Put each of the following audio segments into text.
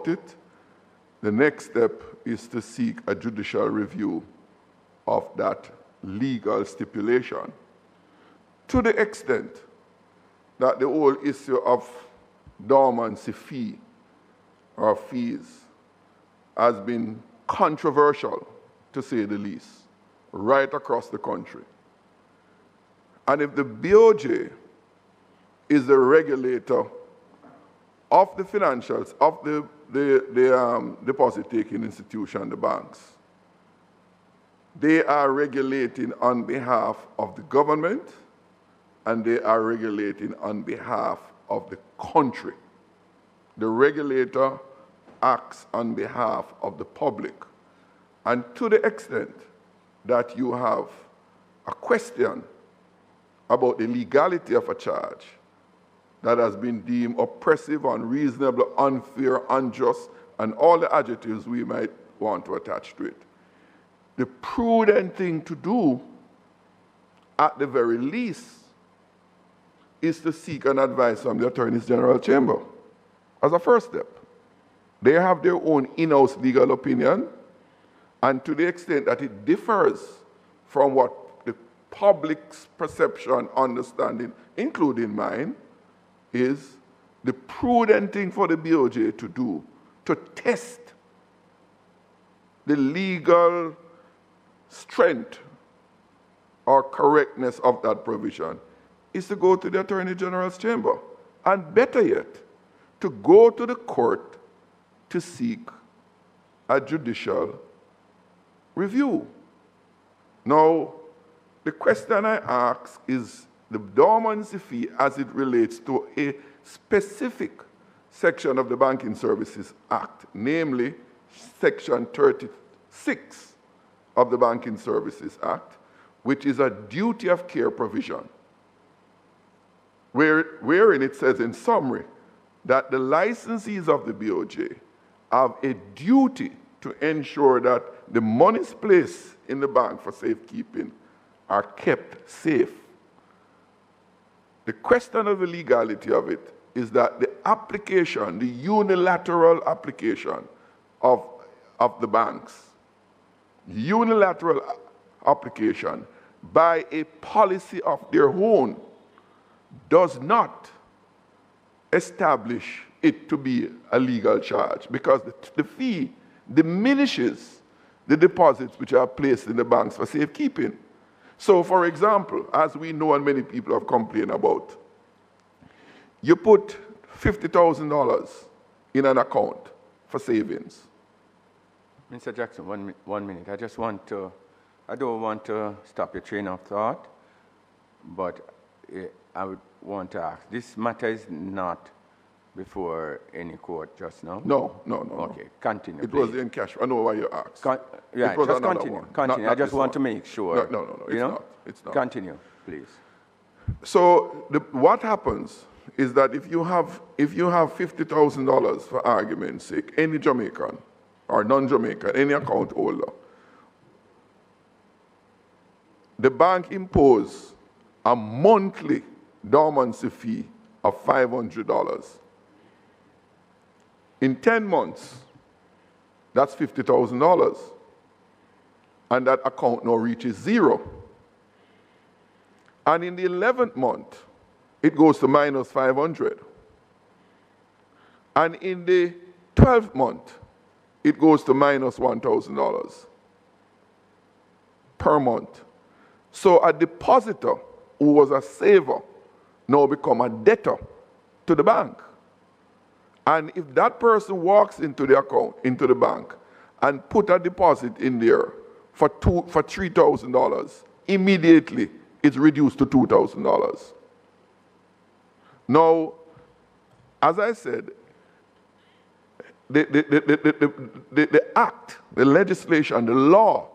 about it, the next step is to seek a judicial review of that legal stipulation, to the extent that the whole issue of dormancy fee or fees has been controversial, to say the least, right across the country. And if the BOJ is the regulator of the financials, of the deposit-taking institution, the banks, they are regulating on behalf of the government and they are regulating on behalf of the country. The regulator acts on behalf of the public. And to the extent that you have a question about the legality of a charge that has been deemed oppressive, unreasonable, unfair, unjust, and all the adjectives we might want to attach to it, the prudent thing to do, at the very least, is to seek an advice from the Attorney General Chamber as a first step. They have their own in-house legal opinion, and to the extent that it differs from what the public's perception, understanding, including mine, is the prudent thing for the BOJ to do, to test the legal strength or correctness of that provision, is to go to the Attorney General's chamber. And better yet, to go to the court to seek a judicial review. Now, the question I ask is the dormancy fee as it relates to a specific section of the Banking Services Act, namely Section 36 of the Banking Services Act, which is a duty of care provision, wherein it says in summary that the licensees of the BOJ have a duty to ensure that the monies placed in the bank for safekeeping are kept safe. The question of the legality of it is that the application, the unilateral application of the banks, unilateral application by a policy of their own, does not establish it to be a legal charge, because the fee diminishes the deposits which are placed in the banks for safekeeping. So, for example, as we know and many people have complained about, you put $50,000 in an account for savings. Mr. Jackson, one minute. I don't want to stop your train of thought, but I would want to ask, this matter is not before any court just now? No. Okay, continue. It please. was in cash. I know why you asked. Yeah, just continue. Continue. I just want to make sure. No, it's not. Continue, please. So what happens is that if you have $50,000, for argument's sake, any Jamaican or non-Jamaican, any account holder, the bank imposes a monthly dormancy fee of $500. In 10 months, that's $50,000. And that account now reaches zero. And in the 11th month, it goes to minus $500. And in the 12th month, it goes to minus $1,000 per month. So a depositor who was a saver now become a debtor to the bank. And if that person walks into the account, into the bank, and put a deposit in there for $3,000, immediately it's reduced to $2,000. Now, as I said, the act, the legislation, the law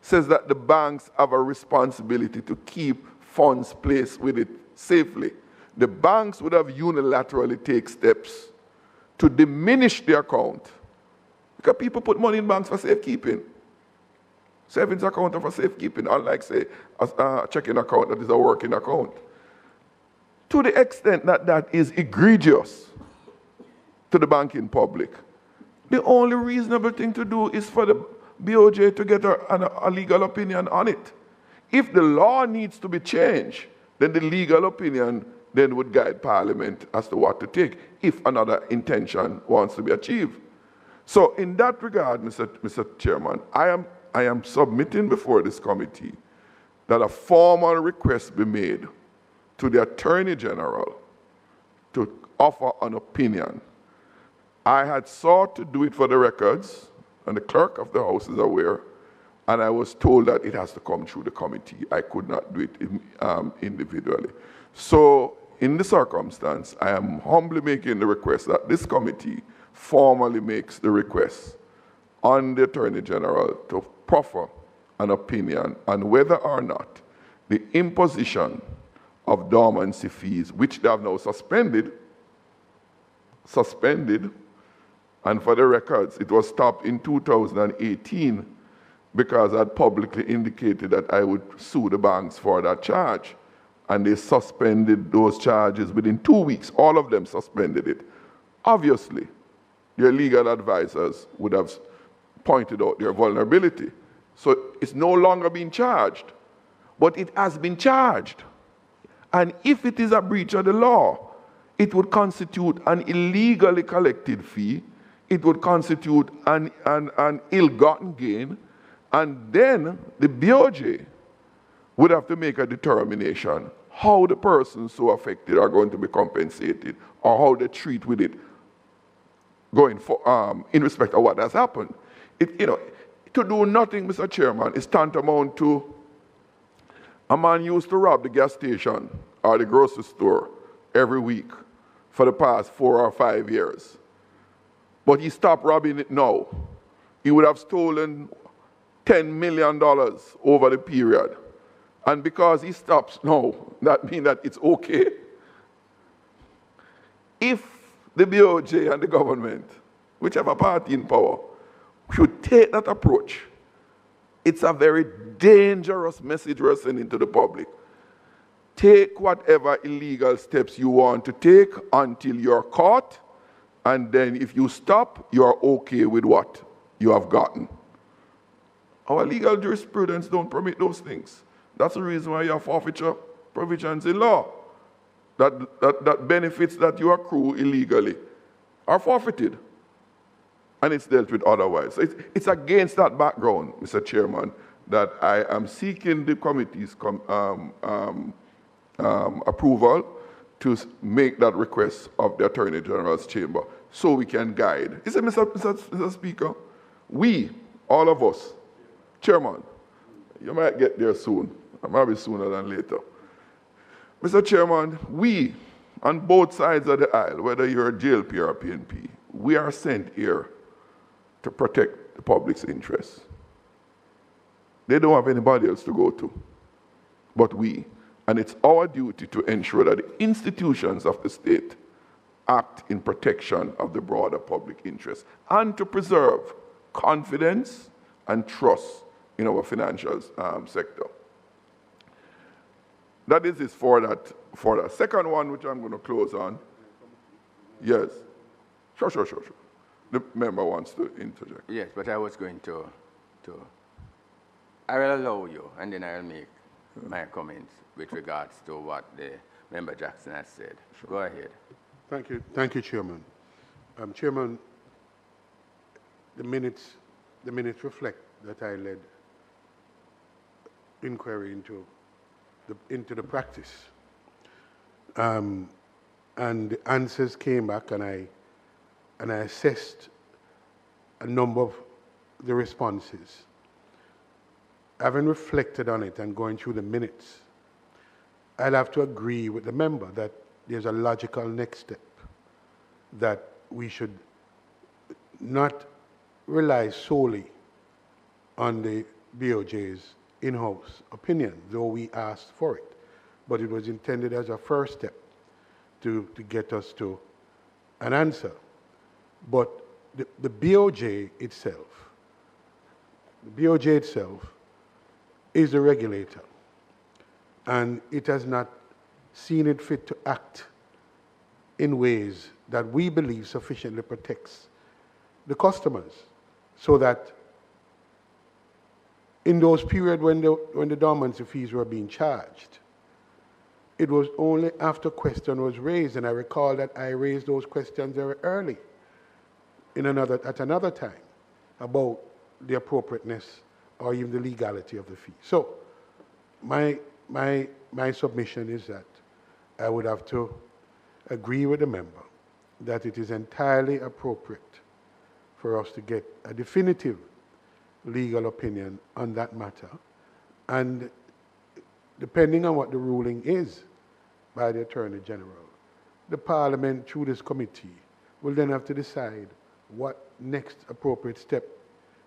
says that the banks have a responsibility to keep funds placed with it safely. The banks would have unilaterally take steps to diminish the account, because people put money in banks for safekeeping. Savings account are for safekeeping, unlike, say, a checking account that is a working account. To the extent that that is egregious to the banking public, The only reasonable thing to do is for the BOJ to get a legal opinion on it. If the law needs to be changed, then the legal opinion then would guide Parliament as to what to take if another intention wants to be achieved. So in that regard, Mr. Chairman, I am submitting before this committee that a formal request be made to the Attorney General to offer an opinion. I had sought to do it for the records, and the clerk of the House is aware, and I was told that it has to come through the committee. I could not do it individually. So in the circumstance, I am humbly making the request that this committee formally makes the request on the Attorney General to proffer an opinion on whether or not the imposition of dormancy fees, which they have now suspended, and for the records, it was stopped in 2018 because I had publicly indicated that I would sue the banks for that charge. And they suspended those charges within 2 weeks. All of them suspended it. Obviously, your legal advisors would have pointed out their vulnerability. So it's no longer being charged, but it has been charged. And if it is a breach of the law, it would constitute an illegally collected fee, it would constitute an ill-gotten gain, and then the BOJ would have to make a determination how the persons so affected are going to be compensated or how they treat with it going for, in respect of what has happened. To do nothing, Mr. Chairman, is tantamount to a man used to rob the gas station or the grocery store every week for the past 4 or 5 years. But he stopped robbing it now. He would have stolen $10 million over the period. And because he stops now, that means that it's okay. If the BOJ and the government, whichever party in power, should take that approach, it's a very dangerous message we're sending to the public. Take whatever illegal steps you want to take until you're caught, and then if you stop, you're okay with what you have gotten. Our legal jurisprudence don't permit those things. That's the reason why you have forfeiture provisions in law. That benefits that you accrue illegally are forfeited. And it's dealt with otherwise. So it's against that background, Mr. Chairman, that I am seeking the committee's approval to make that request of the Attorney General's chamber so we can guide. Is it, Mr. Speaker? We, all of us, Chairman, you might get there soon. Maybe sooner than later. Mr. Chairman, we, on both sides of the aisle, whether you're a JLP or a PNP, we are sent here to protect the public's interests. They don't have anybody else to go to but we. And it's our duty to ensure that the institutions of the state act in protection of the broader public interest and to preserve confidence and trust in our financial sector. That is it for that. Second one, which I'm going to close on. Yes. Sure. The member wants to interject. Yes, but I was going to I will allow you, and then I'll make my comments with regards to what the member Jackson has said. Sure. Go ahead. Thank you, Chairman. Chairman, the minutes reflect that I led inquiry into the practice, and the answers came back, and I assessed a number of the responses. Having reflected on it and going through the minutes, I'll have to agree with the member that there's a logical next step, that we should not rely solely on the BOJ's in-house opinion, though we asked for it. But it was intended as a first step to get us to an answer. But the BOJ itself is the regulator, and it has not seen it fit to act in ways that we believe sufficiently protects the customers, so that in those periods when the dormancy fees were being charged, it was only after question was raised, and I recall that I raised those questions very early at another time about the appropriateness or even the legality of the fee. So my submission is that I would have to agree with the member that it is entirely appropriate for us to get a definitive legal opinion on that matter, and depending on what the ruling is by the Attorney General, the Parliament, through this committee, will then have to decide what next appropriate step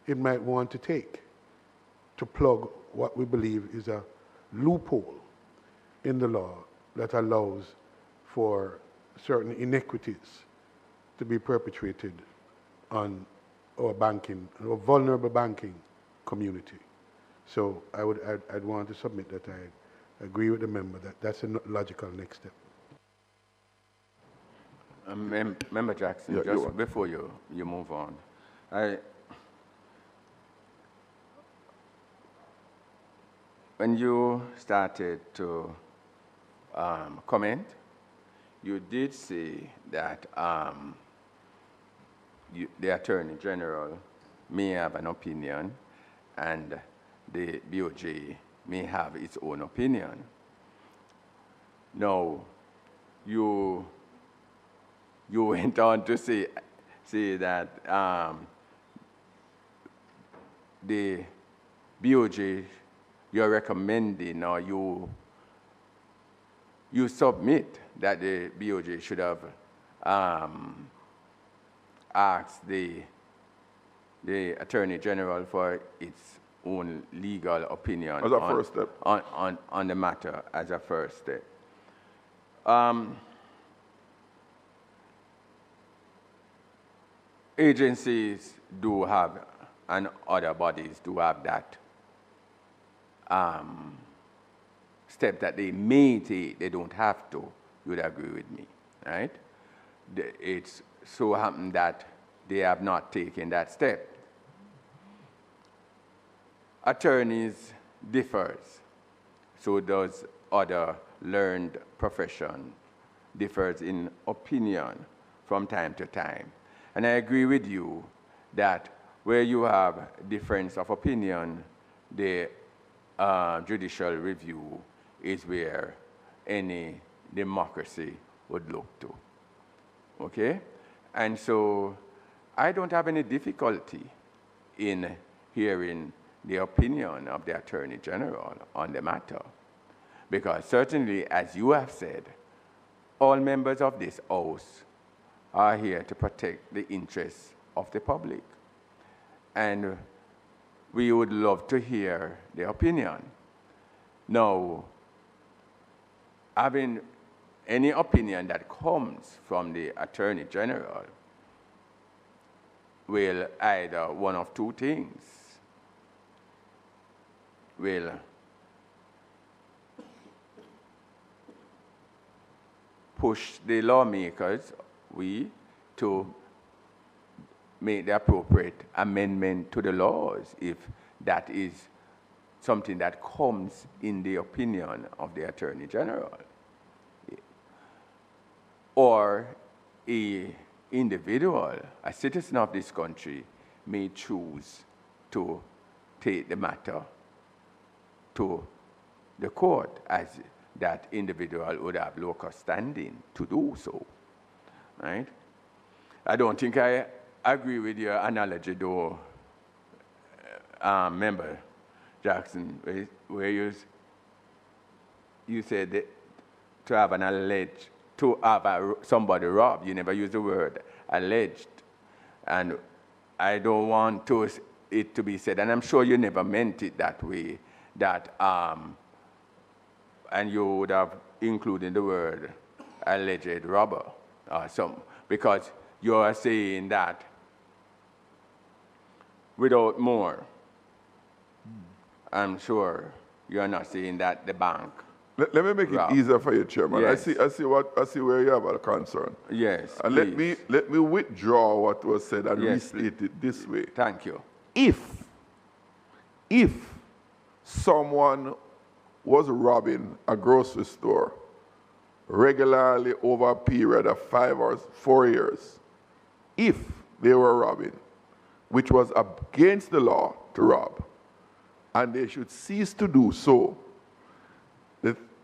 it might want to take to plug what we believe is a loophole in the law that allows for certain inequities to be perpetrated on our our vulnerable banking community. So I'd want to submit that I agree with the member that that's a logical next step. Member Jackson, Yeah, just before you move on, when you started to comment, you did say that the Attorney General may have an opinion and the BOJ may have its own opinion. Now, you went on to say that the BOJ, you're recommending, or you submit that the BOJ should have asked the Attorney General for its own legal opinion As a first step. on the matter as a first step. Agencies do have, and other bodies do have that step that they may take, they don't have to. You would agree with me, right? It's so happened that they have not taken that step. Attorneys differs, so does other learned profession, differs in opinion from time to time. And I agree with you that where you have difference of opinion, the judicial review is where any democracy would look to. Okay? And so I don't have any difficulty in hearing the opinion of the Attorney General on the matter. Because certainly, as you have said, all members of this House are here to protect the interests of the public. And we would love to hear the opinion. Now, having any opinion that comes from the Attorney General will either one of two things. Will push the lawmakers, to make the appropriate amendment to the laws if that is something that comes in the opinion of the Attorney General. Or an individual, a citizen of this country, may choose to take the matter to the court, as that individual would have locus standing to do so, right? I don't think I agree with your analogy, though, Member Jackson, where you said that to have an alleged, to have somebody robbed. You never use the word alleged. And I don't want it to be said, and I'm sure you never meant it that way, that, and you would have included the word alleged robber, because you are saying that without more. I'm sure you are not saying that the bank Let me make robbed. it easier for you, Chairman. Yes. I see where you have a concern. Yes, And please. let me withdraw what was said and Yes, restate it this way. Thank you. If someone was robbing a grocery store regularly over a period of 5 or 4 years, if they were robbing, which was against the law to rob, and they should cease to do so,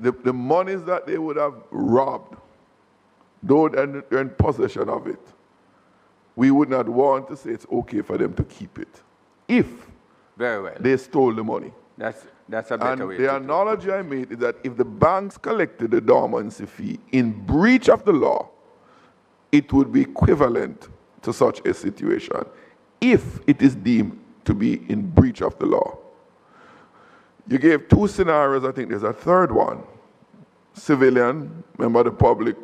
the monies that they would have robbed, though they're in possession of it, we would not want to say it's okay for them to keep it. If Very well. they stole the money. That's a better way And the to analogy I made is that if the banks collected the dormancy fee in breach of the law, it would be equivalent to such a situation if it is deemed to be in breach of the law. You gave 2 scenarios. I think there's a third one. Civilian, member of the public,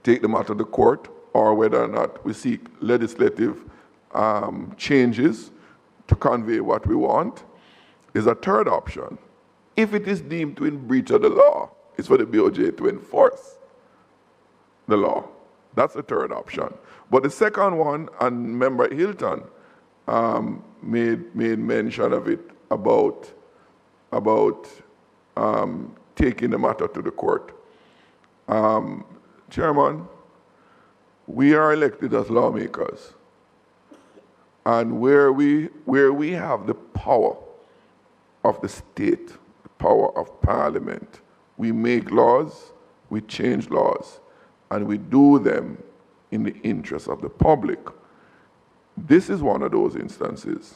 take the matter to court, or whether or not we seek legislative changes to convey what we want. There's a third option. If it is deemed to be in breach of the law, it's for the BOJ to enforce the law. That's the third option. But the second one, and Member Hilton made mention of it about taking the matter to the court. Chairman, we are elected as lawmakers. And where we have the power of the state, the power of parliament, we make laws, we change laws, and we do them in the interest of the public. This is one of those instances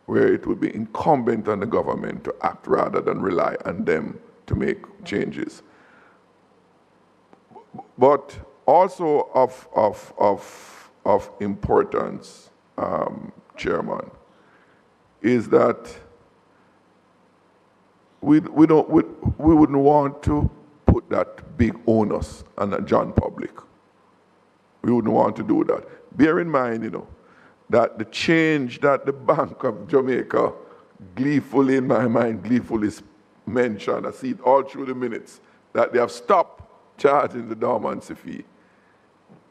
where it would be incumbent on the government to act rather than rely on them to make changes. But also of importance, Chairman, is that we wouldn't want to put that big onus on the John public. We wouldn't want to do that. Bear in mind, that the change that the Bank of Jamaica gleefully, in my mind, gleefully mentioned, I see it all through the minutes, that they have stopped charging the dormancy fee.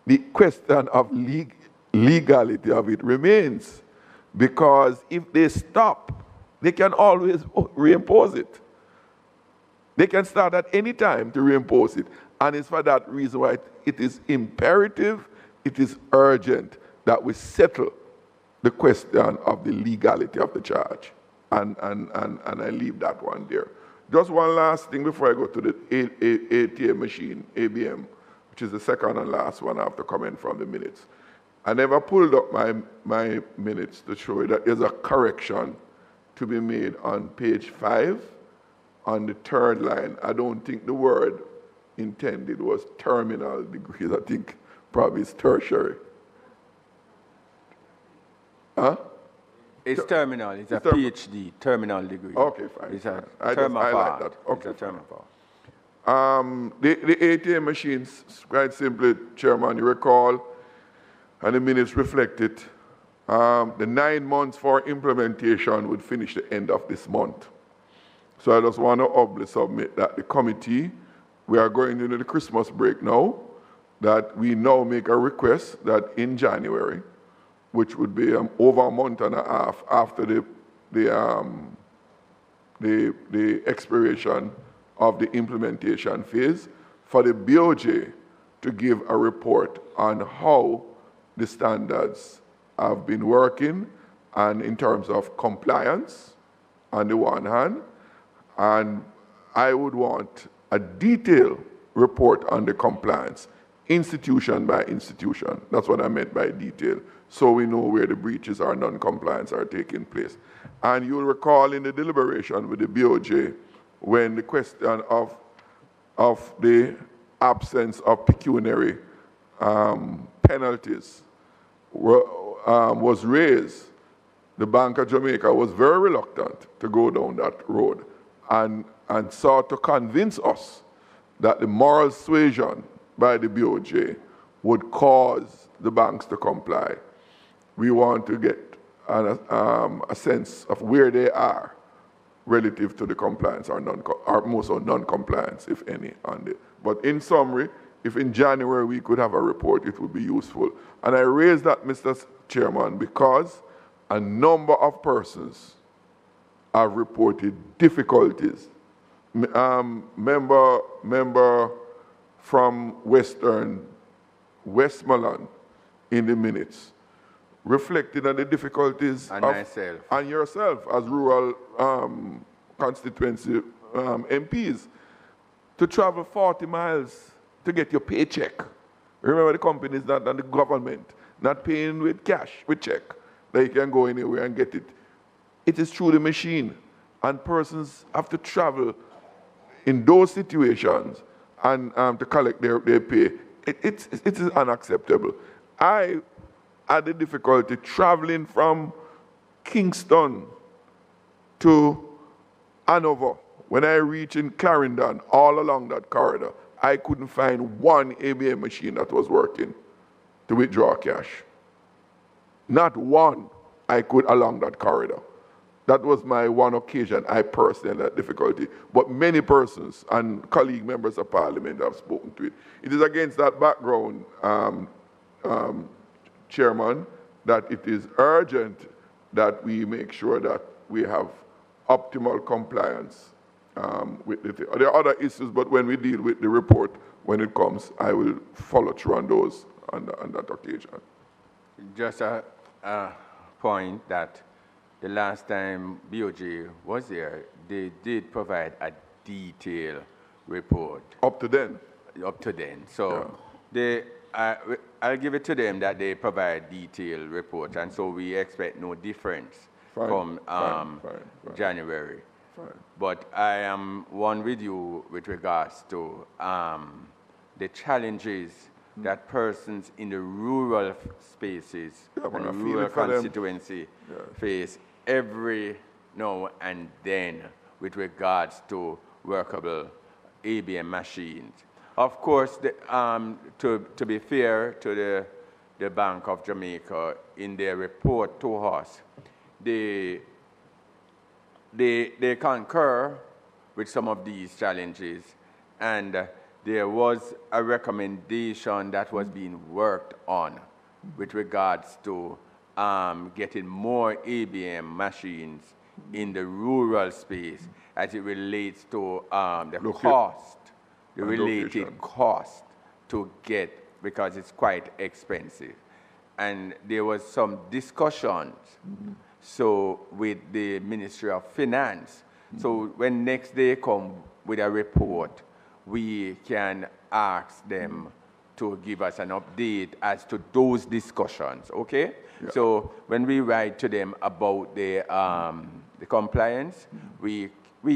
The question of legality of it remains, because if they stop, they can always reimpose it. They can start at any time to reimpose it. And it's for that reason why it is imperative, it is urgent that we settle the question of the legality of the charge. And I leave that one there. Just one last thing before I go to the ATM machine, ABM, which is the second and last one I have to comment from the minutes. I never pulled up my minutes to show you that there's a correction to be made on page 5 on the third line. I don't think the word intended was terminal degrees. I think probably it's tertiary. Huh? It's terminal. It's a PhD, terminal degree. Okay, fine. It's a I term of like art. that. Okay, It's a term of art. The ATM machines, quite simply, Chairman, you recall, and the minutes reflect it, the 9 months for implementation would finish the end of this month. So I just want to humbly submit that the committee, we are going into the Christmas break now, that we now make a request that in January, which would be over a month and a half after the expiration of the implementation phase, for the BOJ to give a report on how the standards have been working and in terms of compliance on the one hand, and I would want a detailed report on the compliance, institution by institution. That's what I meant by detail, so we know where the breaches or non-compliance are taking place. And you'll recall in the deliberation with the BOJ, when the question of the absence of pecuniary penalties was raised, the Bank of Jamaica was very reluctant to go down that road and sought to convince us that the moral suasion by the BOJ would cause the banks to comply. We want to get a sense of where they are relative to the compliance or more so non-compliance, if any, on it. But in summary, if in January we could have a report, it would be useful. And I raise that, Mr. Chairman, because a number of persons have reported difficulties. Member from Westmoreland in the minutes reflected on the difficulties and myself and yourself as rural constituency MPs to travel 40 miles to get your paycheck. Remember, the companies and the government not paying with cash, with check. They can go anywhere and get it. It is through the machine, and persons have to travel in those situations and to collect their pay. It is unacceptable. I had the difficulty traveling from Kingston to Hanover. When I reached in Clarendon, all along that corridor, I couldn't find one ABM machine that was working to withdraw cash. Not one I could along that corridor. That was my one occasion I personally had difficulty. But many persons and colleague members of parliament have spoken to it. It is against that background, Chairman, that it is urgent that we make sure that we have optimal compliance with the thing. There are other issues, but when we deal with the report, when it comes, I will follow through on those on that occasion. Just a point that the last time BOJ was there, they did provide a detailed report. Up to then? Up to then. So I'll give it to them that they provide detailed report, and so we expect no difference from January. Fine. But I am one with you with regards to the challenges that persons in the rural spaces and the rural constituency face every now and then with regards to workable ABM machines. Of course, to be fair to the Bank of Jamaica, in their report to us, they concur with some of these challenges, and there was a recommendation that was being worked on with regards to getting more ABM machines in the rural space as it relates to the cost, the related cost to get, because it's quite expensive. And there was some discussions so with the Ministry of Finance. So when next they come with a report, we can ask them to give us an update as to those discussions, okay? Yeah. So when we write to them about the compliance, we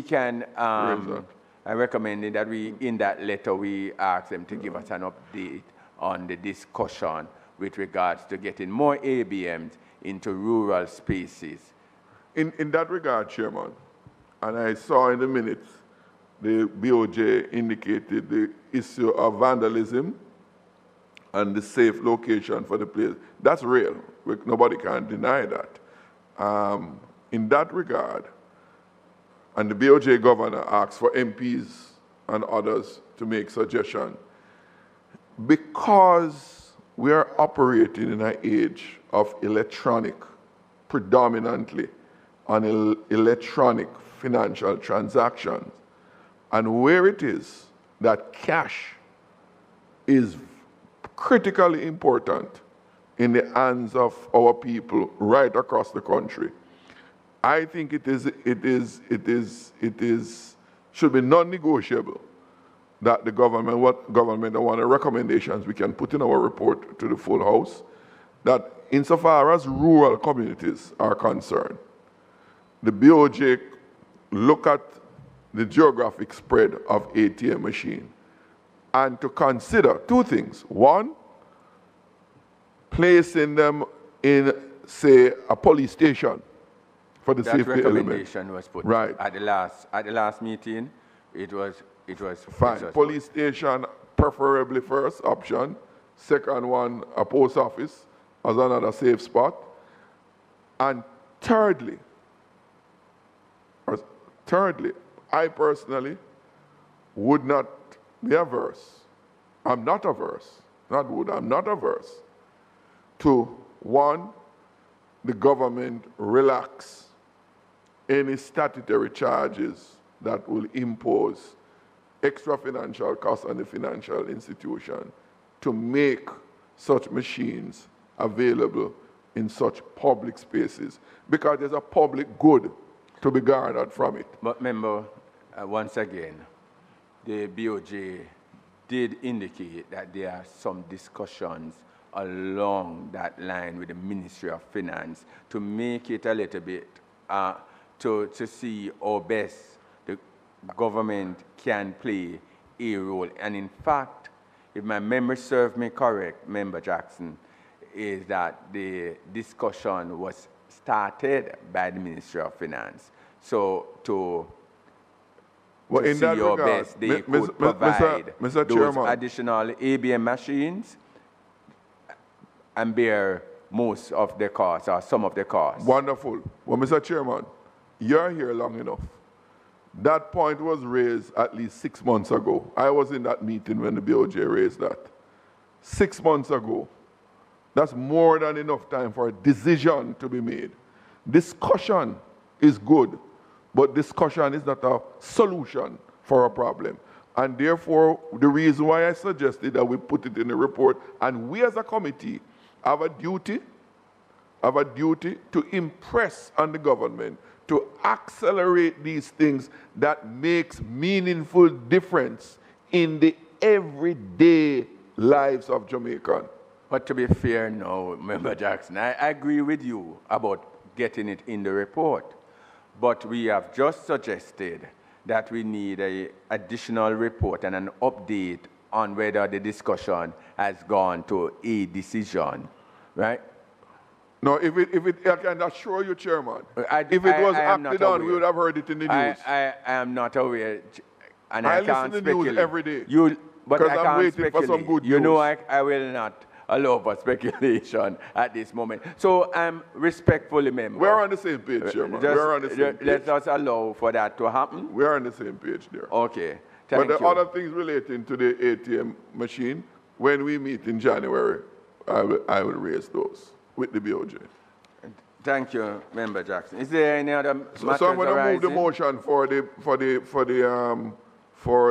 can, I recommend that in that letter, we ask them to give us an update on the discussion with regards to getting more ABMs into rural spaces. In that regard, Chairman, and I saw in the minutes, the BOJ indicated the issue of vandalism and the safe location for the place. That's real. Nobody can deny that. In that regard, and the BOJ governor asked for MPs and others to make suggestions, because we are operating in an age of electronic, predominantly on electronic financial transactions, and where it is that cash is critically important in the hands of our people right across the country, I think it should be non-negotiable that the government, and one of the recommendations we can put in our report to the full House, that insofar as rural communities are concerned, the BOJ look at the geographic spread of ATM machine and to consider two things. One, placing them in, say, a police station for the safety element. That recommendation was put at the last meeting. It was fine. Police station, preferably first option. Second one, a post office as another safe spot. And thirdly, Thirdly, I personally would not be averse. I'm not averse. Not would, I'm not averse to, one, the government relax any statutory charges that will impose extra financial costs on the financial institution to make such machines available in such public spaces, because there's a public good to be garnered from it. But remember, once again, the BOJ did indicate that there are some discussions along that line with the Ministry of Finance to make it a little bit, to see how best the government can play a role. And in fact, if my memory serves me correct, Member Jackson, is that the discussion was started by the Ministry of Finance. So to see in that how regard, best they could provide Mr. those Chairman, additional ABM machines and bear most of the costs or some of the costs. wonderful. Well, Mr. Chairman, you're here long enough. That point was raised at least 6 months ago. I was in that meeting when the BOJ raised that. 6 months ago. That's more than enough time for a decision to be made. Discussion is good, but discussion is not a solution for a problem. And therefore, the reason why I suggested that we put it in the report, and we as a committee have a duty to impress on the government to accelerate these things that makes meaningful difference in the everyday lives of Jamaicans. But to be fair now, Member Jackson, I agree with you about getting it in the report. But we have just suggested that we need an additional report and an update on whether the discussion has gone to a decision, right? No, I can assure you, Chairman, if it was acted on, we would have heard it in the news. I am not aware, and I I listen can't to the speculate. news every day. But because I I'm can't waiting speculate. for some good You know, news. I will not allow for speculation at this moment. So I'm respectfully, member. We're on the same page, Chairman. We're on the same page. Let us allow for that to happen. We're on the same page there. Okay. But the other things relating to the ATM machine, when we meet in January, I will raise those with the BOJ. Thank you, Member Jackson. Is there any other matters So I'm going to move the arising? motion for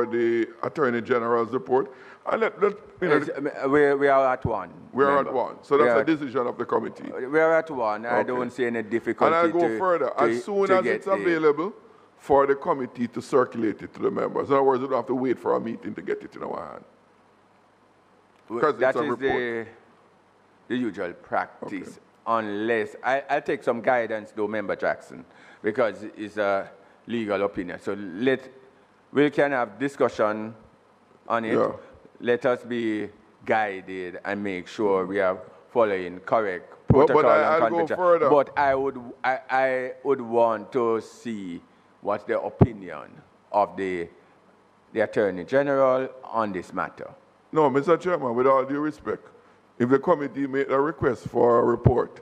the Attorney General's report. And We are at one. we're member. at one. So that's a decision of the committee. We are at one. I Okay. don't see any difficulty. And I'll go further. As soon as it's available for the committee to circulate it to the members. In other words, we don't have to wait for a meeting to get it in our hand. Because that it's a is report. the usual practice, unless I'll take some guidance though, Member Jackson, because it's a legal opinion. So we can have discussion on it. Yeah. Let us be guided and make sure we are following correct protocol and I'll go convention. further. But I would want to see what's the opinion of the Attorney General on this matter. No, Mr. Chairman, with all due respect, if the committee made a request for a report,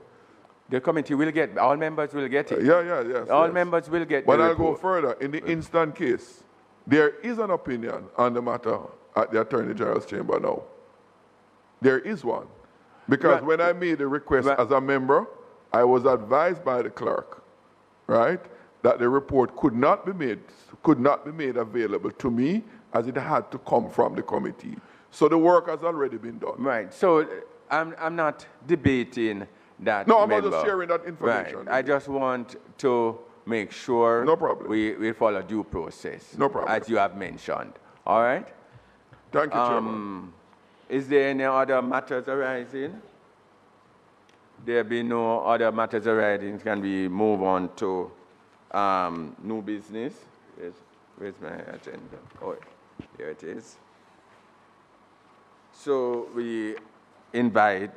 The committee will get, all members will get it. yes. All members will get But the I'll go report. further. In the instant case, there is an opinion on the matter at the Attorney General's chamber now. There is one. Because when I made the request as a member, I was advised by the clerk, right, that the report could not be made available to me as it had to come from the committee. So the work has already been done. Right. So I'm not debating that. No, I'm member. not just sharing that information. Right. I just want to make sure No problem. we follow due process. No problem. As you have mentioned. All right? Thank you, Chairman. Is there any other matters arising? There be no other matters arising. Can we move on to new business? Where's my agenda? Oh, here it is. So we invite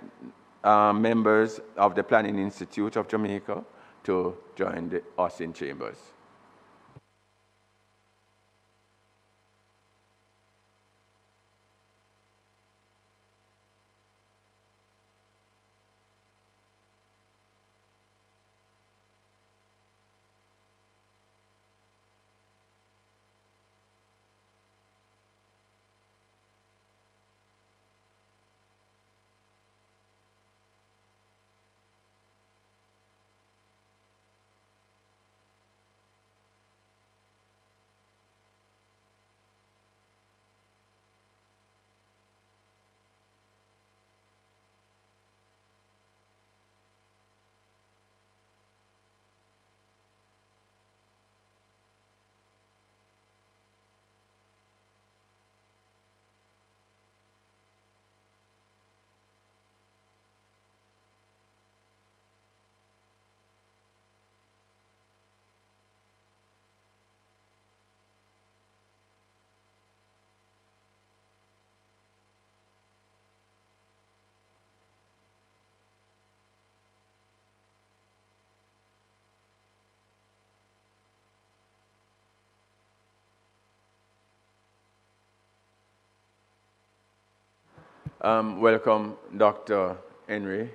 members of the Planning Institute of Jamaica to join us in chambers. Welcome, Dr. Henry.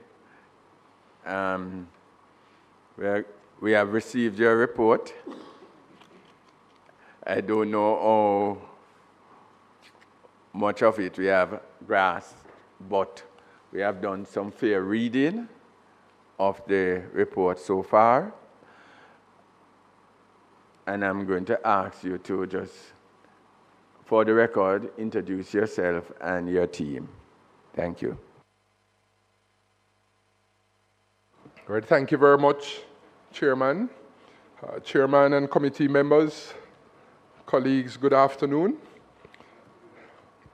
We have received your report. I don't know how much of it we have grasped, but we have done some fair reading of the report so far. And I'm going to ask you to just, for the record, introduce yourself and your team. Thank you. All right, thank you very much, Chairman. Chairman and committee members, colleagues, good afternoon.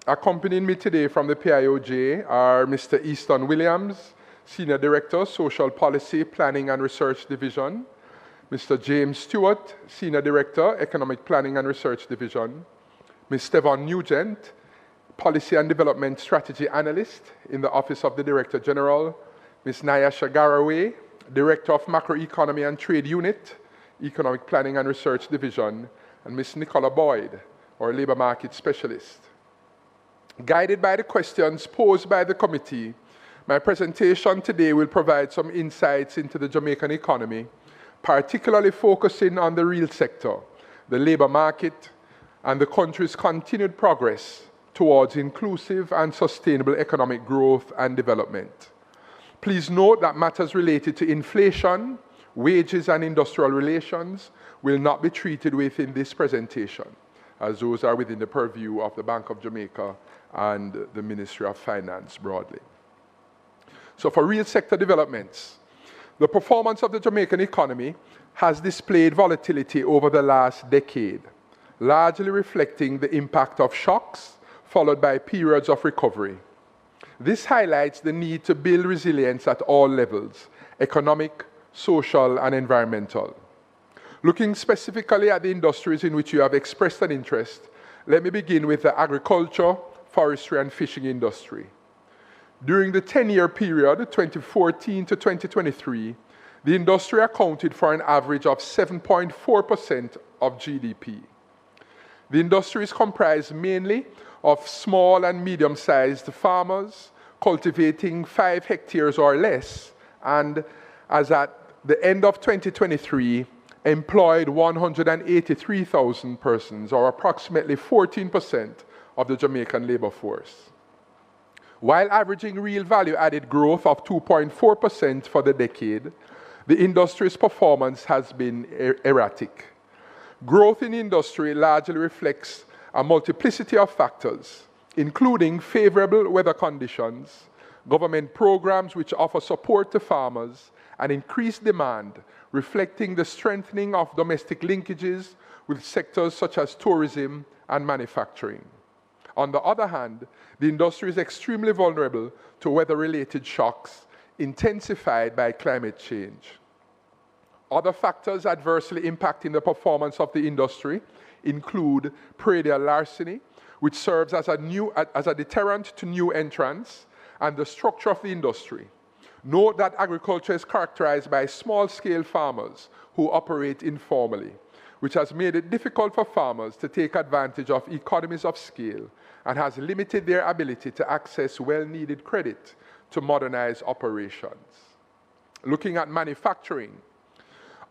Accompanying me today from the PIOJ are Mr. Easton Williams, Senior Director, Social Policy, Planning and Research Division, Mr. James Stewart, Senior Director, Economic Planning and Research Division, Ms. Stevan Nugent, Policy and Development Strategy Analyst in the Office of the Director General, Ms. Nyasha Garaway, Director of Macroeconomy and Trade Unit, Economic Planning and Research Division, and Ms. Nicola Boyd, our Labor Market Specialist. Guided by the questions posed by the committee, my presentation today will provide some insights into the Jamaican economy, particularly focusing on the real sector, the labor market, and the country's continued progress towards inclusive and sustainable economic growth and development. Please note that matters related to inflation, wages, and industrial relations will not be treated within this presentation, as those are within the purview of the Bank of Jamaica and the Ministry of Finance broadly. So for real sector developments, the performance of the Jamaican economy has displayed volatility over the last decade, largely reflecting the impact of shocks followed by periods of recovery. This highlights the need to build resilience at all levels, economic, social, and environmental. Looking specifically at the industries in which you have expressed an interest, let me begin with the agriculture, forestry, and fishing industry. During the 10-year period, 2014 to 2023, the industry accounted for an average of 7.4% of GDP. The industry is comprised mainly of small and medium-sized farmers cultivating 5 hectares or less, and as at the end of 2023, employed 183,000 persons, or approximately 14% of the Jamaican labor force. While averaging real value-added growth of 2.4% for the decade, the industry's performance has been erratic. Growth in industry largely reflects a multiplicity of factors, including favorable weather conditions, government programs which offer support to farmers, and increased demand, reflecting the strengthening of domestic linkages with sectors such as tourism and manufacturing. On the other hand, the industry is extremely vulnerable to weather-related shocks intensified by climate change. Other factors adversely impacting the performance of the industry include predial larceny, which serves as a deterrent to new entrants, and the structure of the industry. Note that agriculture is characterized by small-scale farmers who operate informally, which has made it difficult for farmers to take advantage of economies of scale and has limited their ability to access well-needed credit to modernize operations. Looking at manufacturing,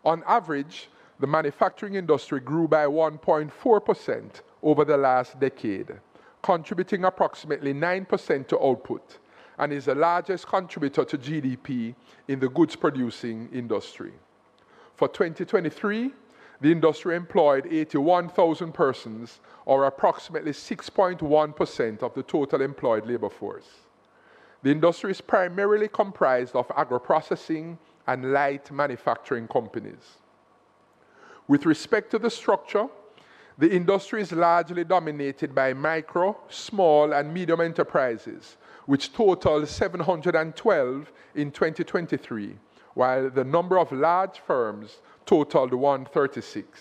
on average, the manufacturing industry grew by 1.4% over the last decade, contributing approximately 9% to output, and is the largest contributor to GDP in the goods-producing industry. For 2023, the industry employed 81,000 persons, or approximately 6.1% of the total employed labor force. The industry is primarily comprised of agro-processing and light manufacturing companies. With respect to the structure, the industry is largely dominated by micro, small, and medium enterprises, which totaled 712 in 2023, while the number of large firms totaled 136.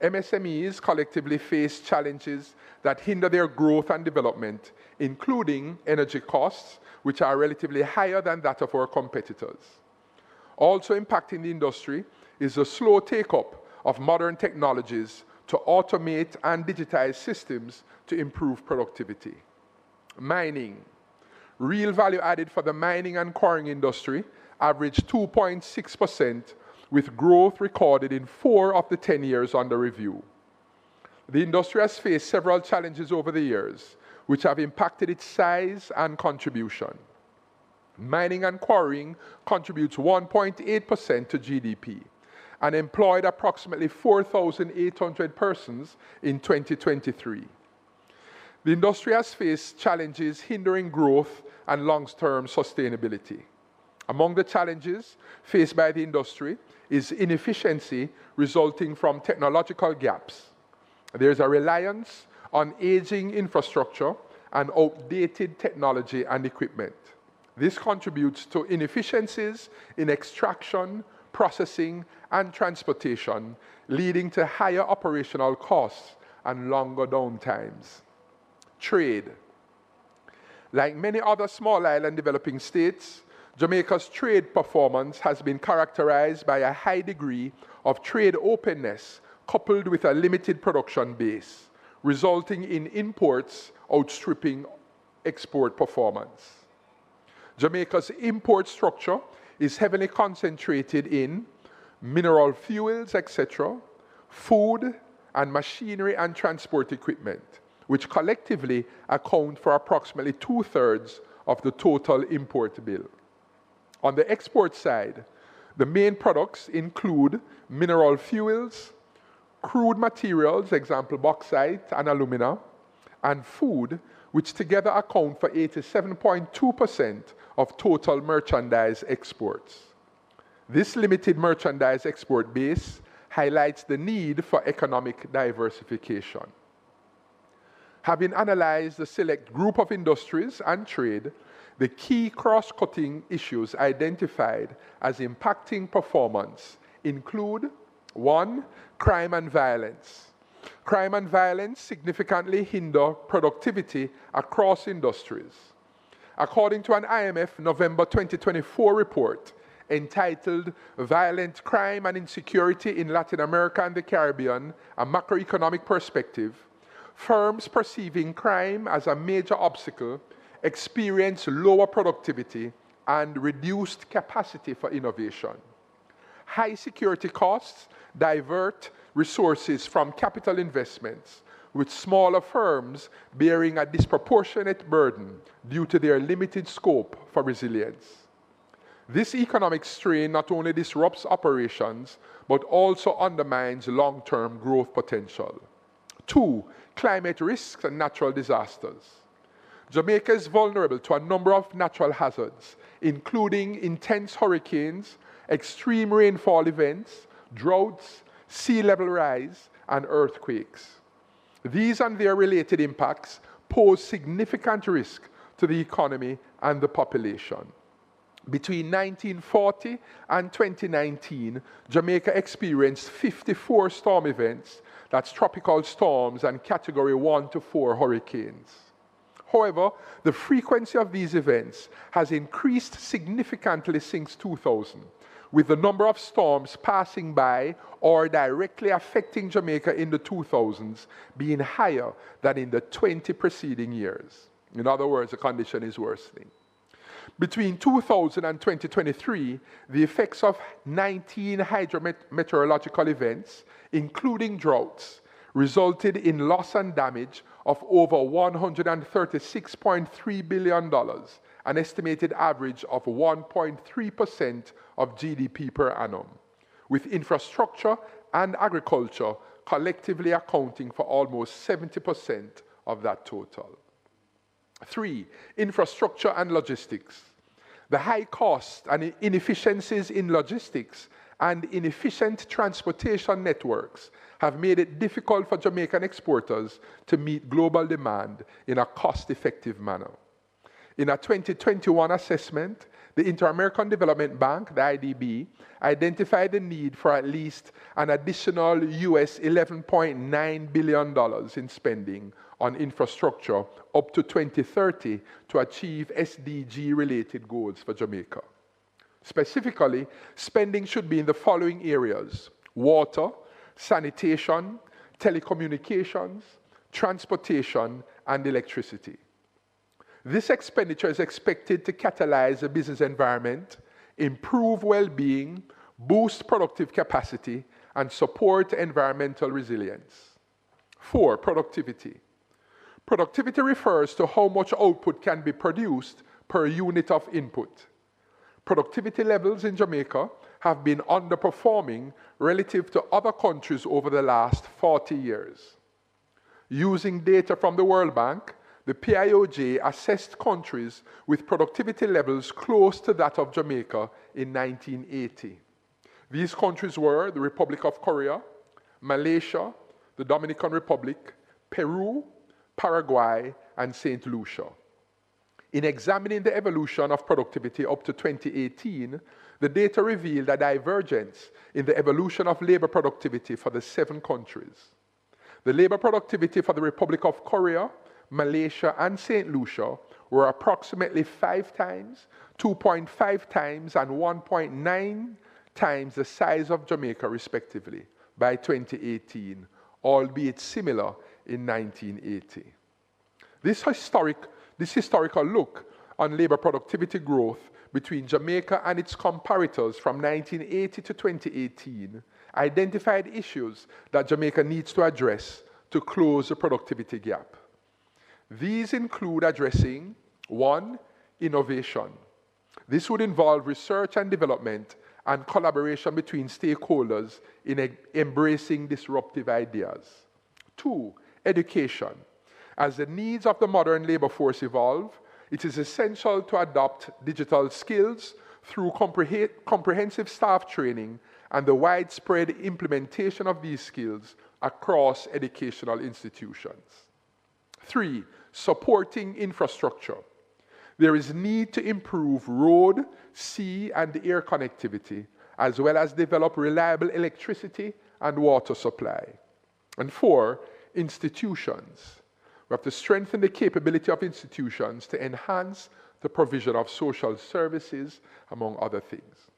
MSMEs collectively face challenges that hinder their growth and development, including energy costs, which are relatively higher than that of our competitors. Also impacting the industry is the slow take-up of modern technologies to automate and digitize systems to improve productivity. Mining. real value added for the mining and quarrying industry averaged 2.6%, with growth recorded in 4 of the 10 years under review. The industry has faced several challenges over the years, which have impacted its size and contribution. Mining and quarrying contributes 1.8% to GDP and employed approximately 4,800 persons in 2023. The industry has faced challenges hindering growth and long-term sustainability. Among the challenges faced by the industry is inefficiency resulting from technological gaps. There is a reliance on aging infrastructure and outdated technology and equipment. This contributes to inefficiencies in extraction, processing, and transportation, leading to higher operational costs and longer downtimes. Trade. Like many other small island developing states, Jamaica's trade performance has been characterized by a high degree of trade openness coupled with a limited production base, resulting in imports outstripping export performance. Jamaica's import structure is heavily concentrated in mineral fuels, etc., food, and machinery and transport equipment, which collectively account for approximately 2/3 of the total import bill. On the export side, the main products include mineral fuels, crude materials, example bauxite and alumina, and food, which together account for 87.2% of total merchandise exports. This limited merchandise export base highlights the need for economic diversification. Having analyzed a select group of industries and trade, the key cross-cutting issues identified as impacting performance include: 1, crime and violence. Crime and violence significantly hinder productivity across industries. According to an IMF November 2024 report entitled Violent Crime and Insecurity in Latin America and the Caribbean, a Macroeconomic Perspective, firms perceiving crime as a major obstacle experience lower productivity and reduced capacity for innovation. High security costs divert resources from capital investments, with smaller firms bearing a disproportionate burden due to their limited scope for resilience. This economic strain not only disrupts operations, but also undermines long-term growth potential. 2, climate risks and natural disasters. Jamaica is vulnerable to a number of natural hazards, including intense hurricanes, extreme rainfall events, droughts, sea level rise, and earthquakes. These and their related impacts pose significant risk to the economy and the population. Between 1940 and 2019, Jamaica experienced 54 storm events, that's tropical storms and category 1 to 4 hurricanes. However, the frequency of these events has increased significantly since 2000, with the number of storms passing by or directly affecting Jamaica in the 2000s being higher than in the 20 preceding years. In other words, the condition is worsening. Between 2000 and 2023, the effects of 19 hydrometeorological events, including droughts, resulted in loss and damage of over $136.3 billion, an estimated average of 1.3% of GDP per annum, with infrastructure and agriculture collectively accounting for almost 70% of that total. 3, infrastructure and logistics. The high costs and inefficiencies in logistics and inefficient transportation networks have made it difficult for Jamaican exporters to meet global demand in a cost-effective manner. In a 2021 assessment, the Inter-American Development Bank, the IDB, identified the need for at least an additional US $11.9 billion in spending on infrastructure up to 2030 to achieve SDG-related goals for Jamaica. Specifically, spending should be in the following areas: water, sanitation, telecommunications, transportation, and electricity. This expenditure is expected to catalyze the business environment, improve well-being, boost productive capacity, and support environmental resilience. 4, productivity. Productivity refers to how much output can be produced per unit of input. Productivity levels in Jamaica have been underperforming relative to other countries over the last 40 years. Using data from the World Bank, the PIOJ assessed countries with productivity levels close to that of Jamaica in 1980. These countries were the Republic of Korea, Malaysia, the Dominican Republic, Peru, Paraguay, and St. Lucia. In examining the evolution of productivity up to 2018, the data revealed a divergence in the evolution of labor productivity for the 7 countries. The labor productivity for the Republic of Korea, Malaysia, and St. Lucia were approximately 5 times, 2.5 times, and 1.9 times the size of Jamaica, respectively, by 2018, albeit similar in 1980. This historical look on labor productivity growth between Jamaica and its comparators from 1980 to 2018 identified issues that Jamaica needs to address to close the productivity gap. These include addressing 1, innovation. This would involve research and development and collaboration between stakeholders in embracing disruptive ideas. 2, education. As the needs of the modern labor force evolve, it is essential to adopt digital skills through comprehensive staff training and the widespread implementation of these skills across educational institutions. 3, supporting infrastructure. There is need to improve road, sea, and air connectivity, as well as develop reliable electricity and water supply. And 4, institutions. We have to strengthen the capability of institutions to enhance the provision of social services, among other things.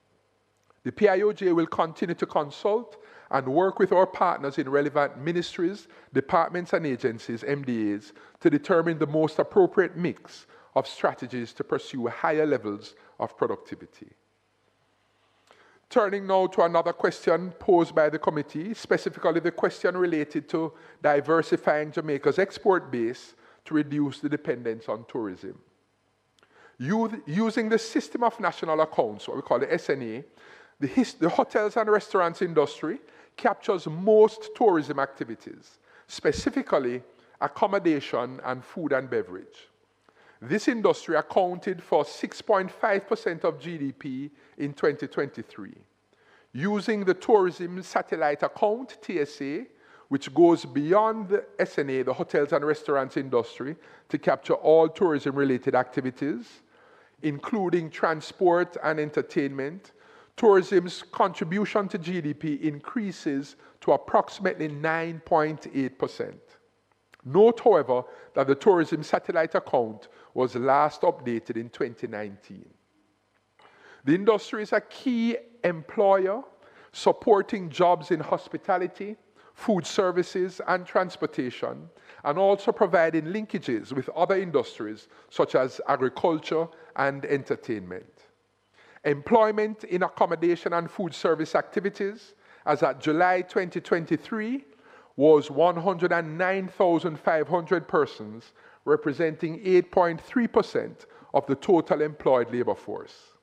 The PIOJ will continue to consult and work with our partners in relevant ministries, departments, and agencies, MDAs, to determine the most appropriate mix of strategies to pursue higher levels of productivity. Turning now to another question posed by the committee, specifically the question related to diversifying Jamaica's export base to reduce the dependence on tourism. Using the System of National Accounts, what we call the SNA, the hotels and restaurants industry captures most tourism activities, specifically accommodation and food and beverage. This industry accounted for 6.5% of GDP in 2023. Using the Tourism Satellite Account, TSA, which goes beyond the SNA, the hotels and restaurants industry, to capture all tourism-related activities, including transport and entertainment, tourism's contribution to GDP increases to approximately 9.8%. Note, however, that the Tourism Satellite Account was last updated in 2019. The industry is a key employer, supporting jobs in hospitality, food services, and transportation, and also providing linkages with other industries such as agriculture and entertainment. Employment in accommodation and food service activities, as at July 2023, was 109,500 persons, representing 8.3% of the total employed labor force.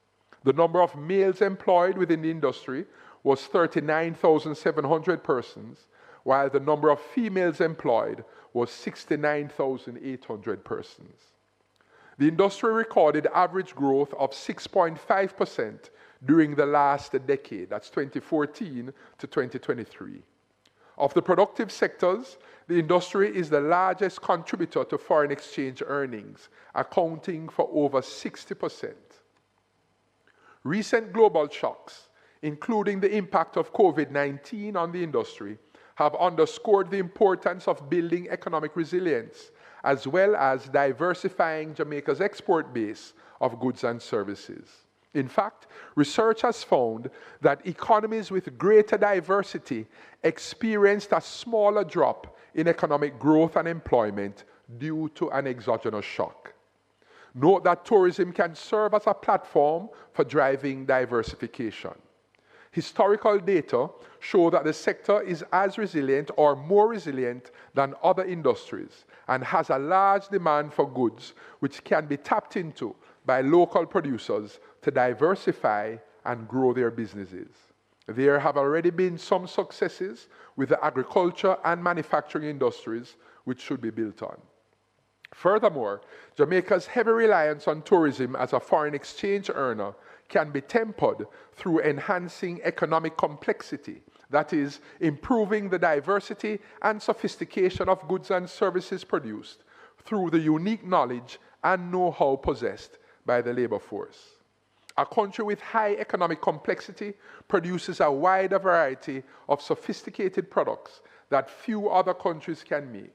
The number of males employed within the industry was 39,700 persons, while the number of females employed was 69,800 persons. The industry recorded average growth of 6.5% during the last decade, that's 2014 to 2023. Of the productive sectors, the industry is the largest contributor to foreign exchange earnings, accounting for over 60%. Recent global shocks, including the impact of COVID-19 on the industry, have underscored the importance of building economic resilience, as well as diversifying Jamaica's export base of goods and services. In fact, research has found that economies with greater diversity experienced a smaller drop in economic growth and employment due to an exogenous shock. Note that tourism can serve as a platform for driving diversification. Historical data show that the sector is as resilient or more resilient than other industries and has a large demand for goods which can be tapped into by local producers to diversify and grow their businesses. There have already been some successes with the agriculture and manufacturing industries which should be built on. Furthermore, Jamaica's heavy reliance on tourism as a foreign exchange earner can be tempered through enhancing economic complexity, that is, improving the diversity and sophistication of goods and services produced through the unique knowledge and know-how possessed by the labor force. A country with high economic complexity produces a wider variety of sophisticated products that few other countries can make.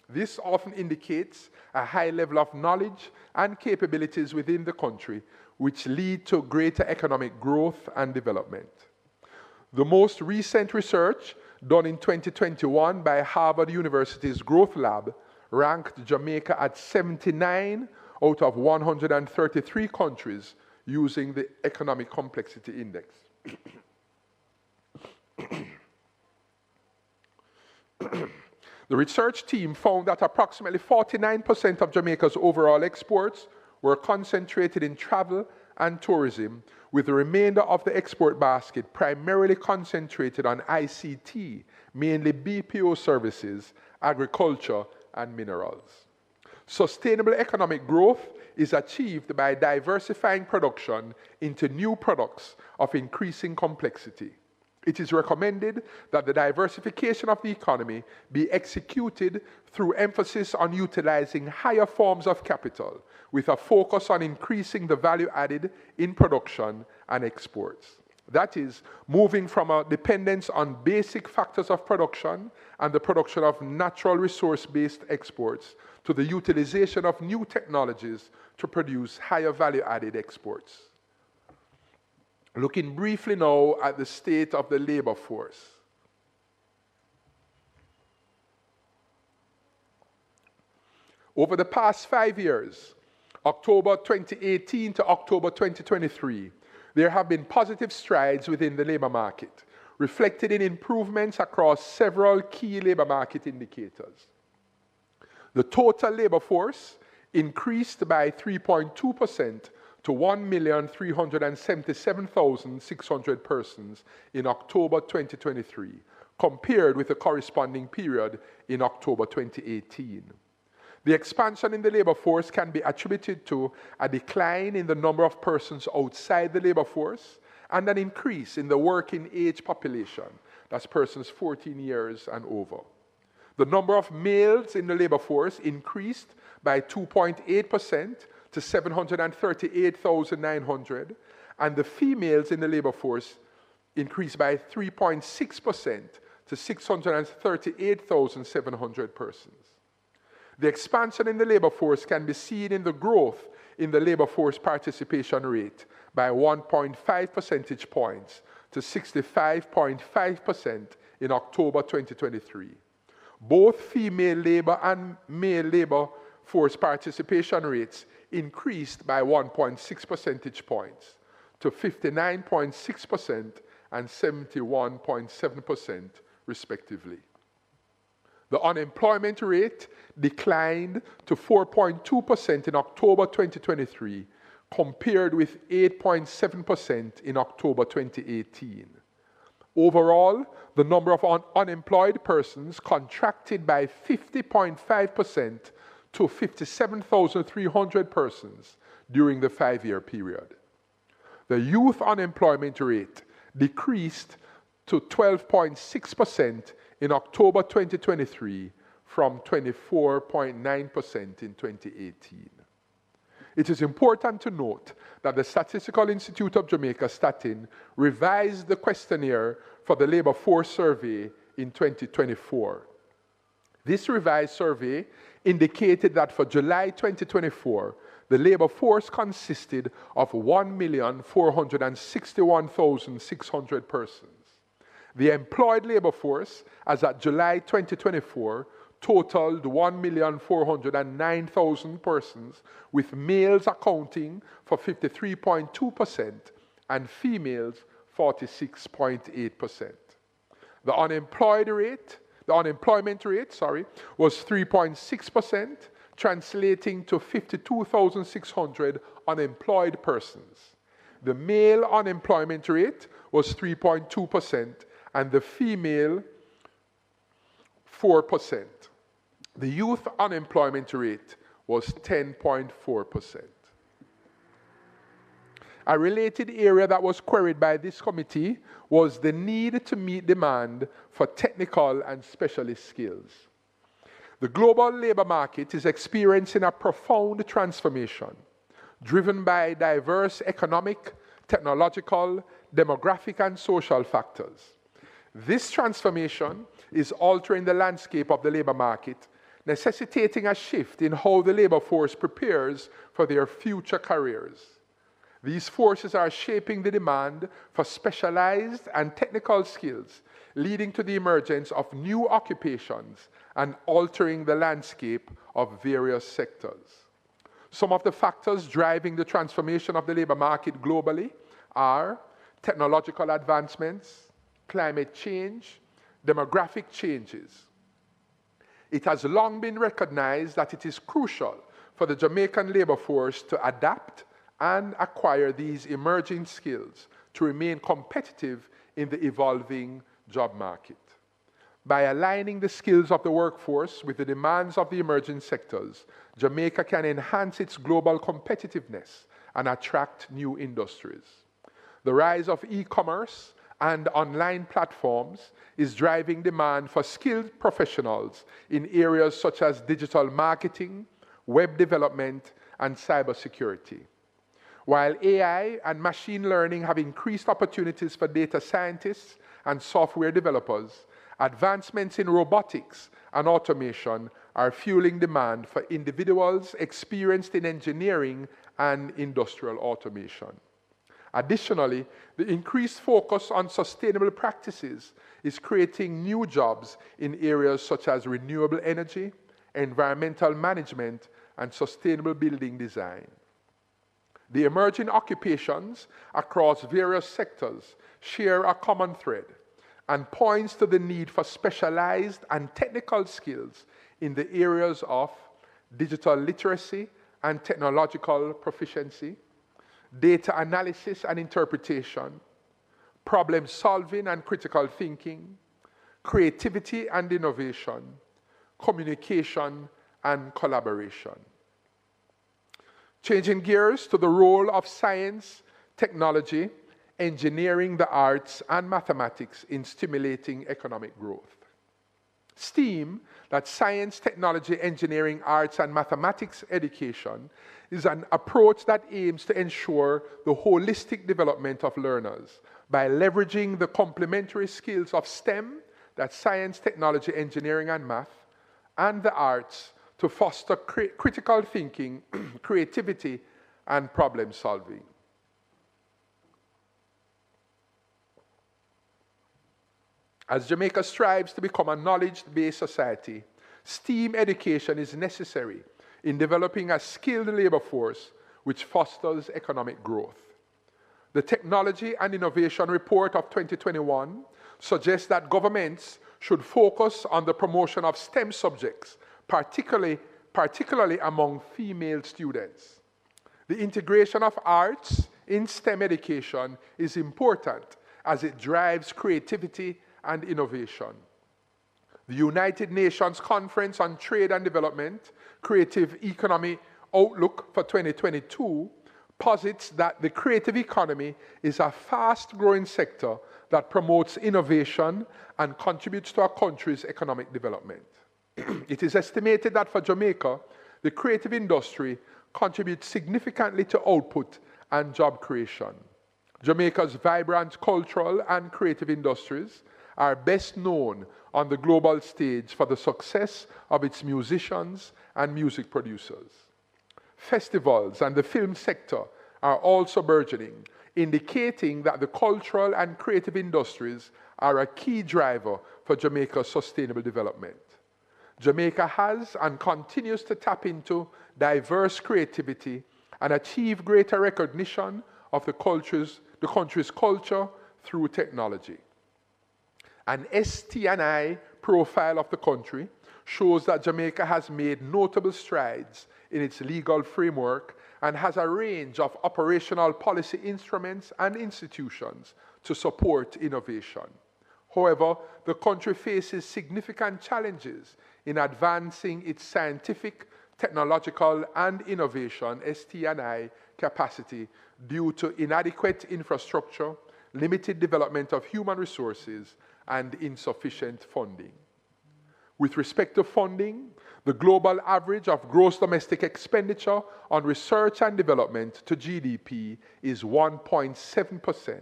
This often indicates a high level of knowledge and capabilities within the country, which lead to greater economic growth and development. The most recent research done in 2021 by Harvard University's Growth Lab ranked Jamaica at 79 out of 133 countries using the Economic Complexity Index. The research team found that approximately 49% of Jamaica's overall exports were concentrated in travel and tourism, with the remainder of the export basket primarily concentrated on ICT, mainly BPO services, agriculture, and minerals. Sustainable economic growth is achieved by diversifying production into new products of increasing complexity. It is recommended that the diversification of the economy be executed through emphasis on utilizing higher forms of capital, with a focus on increasing the value added in production and exports. That is, moving from a dependence on basic factors of production and the production of natural resource-based exports to the utilization of new technologies to produce higher value-added exports. Looking briefly now at the state of the labor force. Over the past 5 years, October 2018 to October 2023, there have been positive strides within the labor market, reflected in improvements across several key labor market indicators. The total labor force increased by 3.2% to 1,377,600 persons in October 2023, compared with the corresponding period in October 2018. The expansion in the labor force can be attributed to a decline in the number of persons outside the labor force and an increase in the working age population, that's persons 14 years and over. The number of males in the labor force increased by 2.8% to 738,900, and the females in the labor force increased by 3.6% to 638,700 persons. The expansion in the labor force can be seen in the growth in the labor force participation rate by 1.5 percentage points to 65.5% in October 2023. Both female labor and male labor force participation rates increased by 1.6 percentage points to 59.6% and 71.7% respectively. The unemployment rate declined to 4.2% in October 2023, compared with 8.7% in October 2018. Overall, the number of unemployed persons contracted by 50.5% to 57,300 persons during the 5-year period. The youth unemployment rate decreased to 12.6% in October 2023 from 24.9% in 2018. It is important to note that the Statistical Institute of Jamaica, Statin, revised the questionnaire for the labor force survey in 2024. This revised survey indicated that for July 2024, the labor force consisted of 1,461,600 persons. The employed labor force, as at July 2024, totaled 1,409,000 persons, with males accounting for 53.2% and females 46.8%. The unemployment rate, was 3.6%, translating to 52,600 unemployed persons. The male unemployment rate was 3.2%, and the female 4%. The youth unemployment rate was 10.4%. A related area that was queried by this committee was the need to meet demand for technical and specialist skills. The global labor market is experiencing a profound transformation, driven by diverse economic, technological, demographic, and social factors. This transformation is altering the landscape of the labor market, necessitating a shift in how the labor force prepares for their future careers. These forces are shaping the demand for specialized and technical skills, leading to the emergence of new occupations and altering the landscape of various sectors. Some of the factors driving the transformation of the labor market globally are technological advancements, climate change, demographic changes. It has long been recognized that it is crucial for the Jamaican labor force to adapt and acquire these emerging skills to remain competitive in the evolving job market. By aligning the skills of the workforce with the demands of the emerging sectors, Jamaica can enhance its global competitiveness and attract new industries. The rise of e-commerce and online platforms is driving demand for skilled professionals in areas such as digital marketing, web development, and cybersecurity. While AI and machine learning have increased opportunities for data scientists and software developers, advancements in robotics and automation are fueling demand for individuals experienced in engineering and industrial automation. Additionally, the increased focus on sustainable practices is creating new jobs in areas such as renewable energy, environmental management, and sustainable building design. The emerging occupations across various sectors share a common thread and points to the need for specialized and technical skills in the areas of digital literacy and technological proficiency, data analysis and interpretation, problem solving and critical thinking, creativity and innovation, communication and collaboration. Changing gears to the role of science, technology, engineering, the arts, and mathematics in stimulating economic growth. STEAM, that's science, technology, engineering, arts, and mathematics education, is an approach that aims to ensure the holistic development of learners by leveraging the complementary skills of STEM, that's science, technology, engineering, and math, and the arts to foster critical thinking, creativity, and problem solving. As Jamaica strives to become a knowledge-based society, STEAM education is necessary in developing a skilled labor force which fosters economic growth. The Technology and Innovation Report of 2021 suggests that governments should focus on the promotion of STEM subjects, particularly among female students. The integration of arts in STEM education is important as it drives creativity and innovation. The United Nations Conference on Trade and Development, Creative Economy Outlook for 2022 posits that the creative economy is a fast-growing sector that promotes innovation and contributes to our country's economic development. It is estimated that for Jamaica, the creative industry contributes significantly to output and job creation. Jamaica's vibrant cultural and creative industries are best known on the global stage for the success of its musicians and music producers. Festivals and the film sector are also burgeoning, indicating that the cultural and creative industries are a key driver for Jamaica's sustainable development. Jamaica has and continues to tap into diverse creativity and achieve greater recognition of the country's culture through technology. An ST&I profile of the country shows that Jamaica has made notable strides in its legal framework and has a range of operational policy instruments and institutions to support innovation. However, the country faces significant challenges in advancing its scientific, technological, and innovation (ST&I) capacity due to inadequate infrastructure, limited development of human resources, and insufficient funding. With respect to funding, the global average of gross domestic expenditure on research and development to GDP is 1.7%,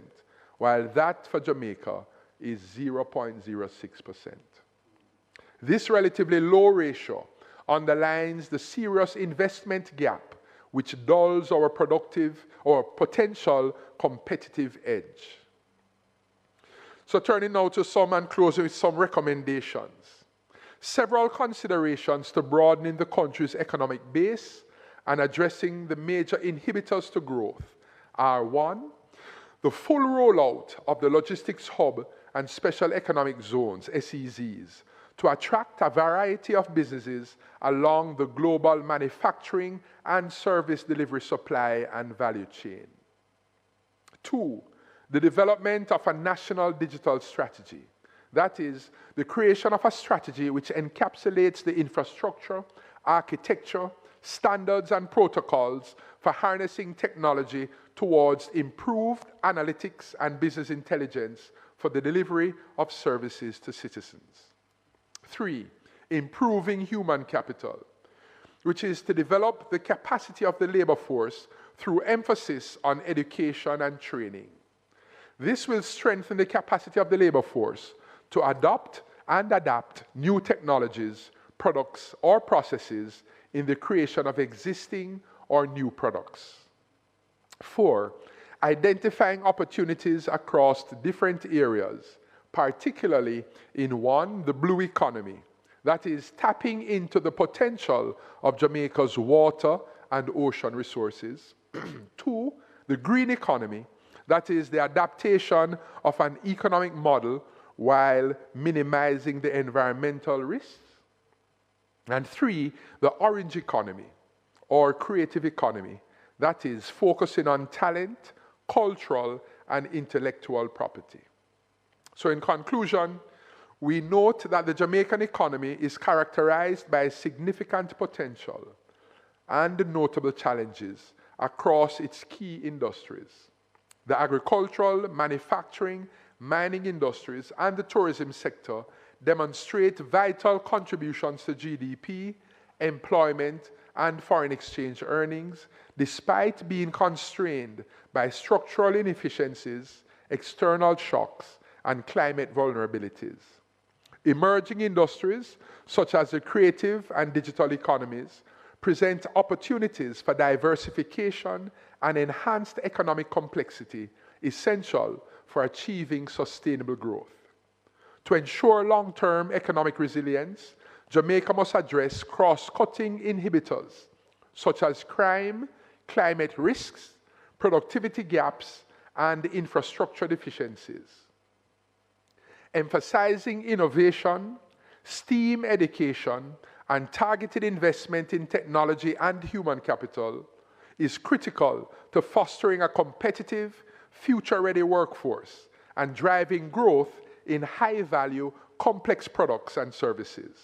while that for Jamaica is 0.06%. This relatively low ratio underlines the serious investment gap which dulls our potential competitive edge. So turning now to some and closing with some recommendations. Several considerations to broadening the country's economic base and addressing the major inhibitors to growth are: 1, the full rollout of the logistics hub and special economic zones, SEZs, to attract a variety of businesses along the global manufacturing and service delivery supply and value chain. 2, the development of a national digital strategy. That is, the creation of a strategy which encapsulates the infrastructure, architecture, standards, and protocols for harnessing technology towards improved analytics and business intelligence for the delivery of services to citizens. 3, improving human capital, which is to develop the capacity of the labor force through emphasis on education and training. This will strengthen the capacity of the labor force to adopt and adapt new technologies, products, or processes in the creation of existing or new products. 4, identifying opportunities across different areas, particularly in 1, the blue economy, that is, tapping into the potential of Jamaica's water and ocean resources. 2, the green economy, that is, the adaptation of an economic model while minimizing the environmental risks. And 3, the orange economy, or creative economy, that is, focusing on talent, cultural, and intellectual property. So in conclusion, we note that the Jamaican economy is characterized by significant potential and notable challenges across its key industries. The agricultural, manufacturing, mining industries, and the tourism sector demonstrate vital contributions to GDP, employment, and foreign exchange earnings, despite being constrained by structural inefficiencies, external shocks, and climate vulnerabilities. Emerging industries, such as the creative and digital economies, present opportunities for diversification and enhanced economic complexity, essential for achieving sustainable growth. To ensure long-term economic resilience, Jamaica must address cross-cutting inhibitors, such as crime, climate risks, productivity gaps, and infrastructure deficiencies. Emphasizing innovation, STEAM education, and targeted investment in technology and human capital is critical to fostering a competitive, future-ready workforce and driving growth in high-value, complex products and services.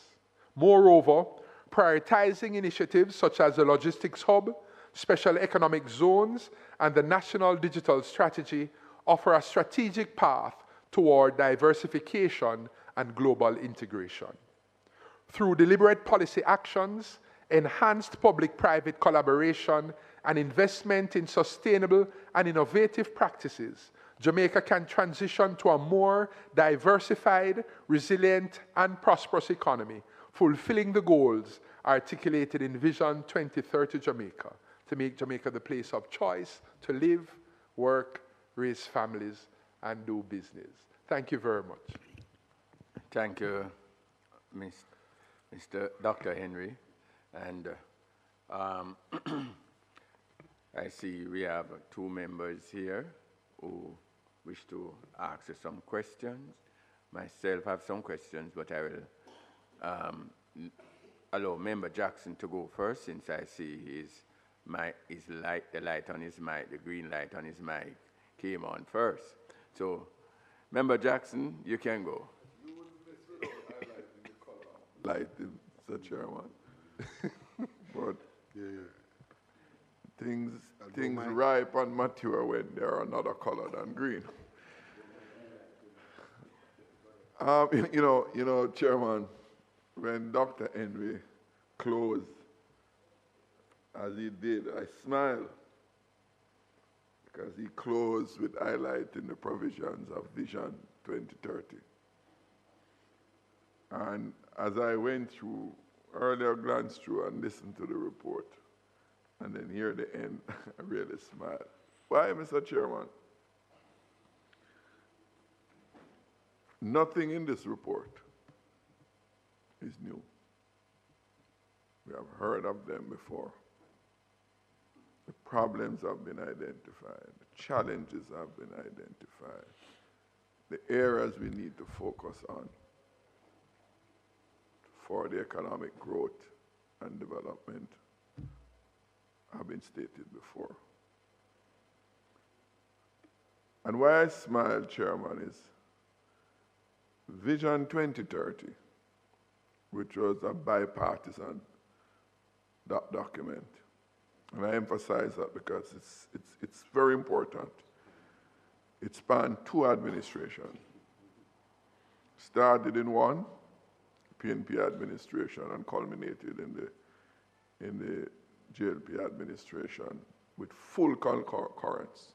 Moreover, prioritizing initiatives such as the logistics hub, special economic zones, and the national digital strategy offer a strategic path toward diversification and global integration. Through deliberate policy actions, enhanced public-private collaboration, and investment in sustainable and innovative practices, Jamaica can transition to a more diversified, resilient, and prosperous economy, fulfilling the goals articulated in Vision 2030 Jamaica, to make Jamaica the place of choice to live, work, raise families, and do business. Thank you very much. Thank you, Mr. Dr. Henry, and I see we have two members here who wish to ask us some questions. Myself have some questions, but I will allow Member Jackson to go first, since I see the light on his mic, the green light on his mic came on first. So, Member Jackson, you can go. You wouldn't miss without highlighting the color. Light, Mr. Chairman. But things ripe and mature when they are another color than green. You know, Chairman, when Dr. Henry closed, as he did, I smiled, because he closed with highlighting the provisions of Vision 2030. And as I went through, earlier glanced through and listened to the report, and then here at the end, I really smiled. Why, Mr. Chairman? Nothing in this report is new. We have heard of them before. The problems have been identified. The challenges have been identified. The areas we need to focus on for the economic growth and development have been stated before. And why I smile, Chairman, is Vision 2030, which was a bipartisan document. And I emphasize that because it's very important. It spanned two administrations. Started in one, PNP administration, and culminated in the JLP administration with full concurrence.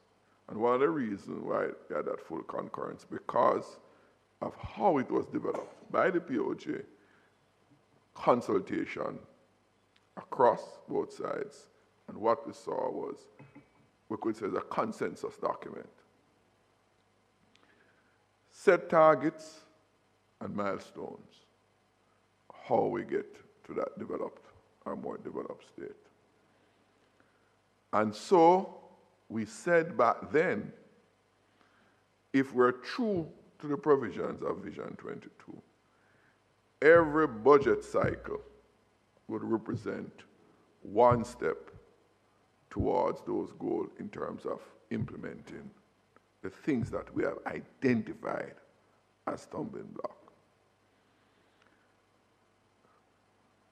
And one of the reasons why it had that full concurrence, because of how it was developed by the POJ, consultation across both sides, and what we saw was, we could say, a consensus document. Set targets and milestones, how we get to that developed or more developed state. And so we said back then, if we're true to the provisions of Vision 22, every budget cycle would represent one step towards those goals in terms of implementing the things that we have identified as stumbling blocks.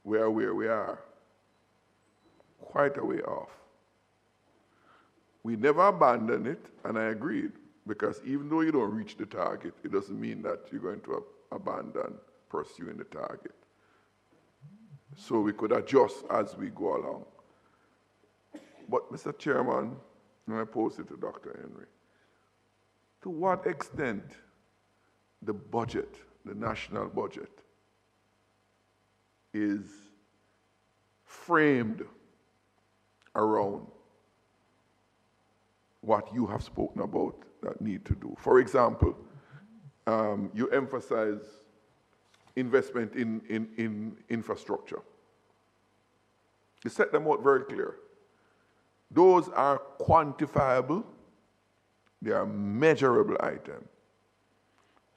We are where we are, quite a way off. We never abandoned it, and I agreed, because even though you don't reach the target, it doesn't mean that you're going to abandon pursuing the target. So we could adjust as we go along. But, Mr. Chairman, and I pose it to Dr. Henry, to what extent the budget, the national budget, is framed around what you have spoken about that need to do. For example, you emphasize investment in infrastructure. You set them out very clear. Those are quantifiable, they are measurable items.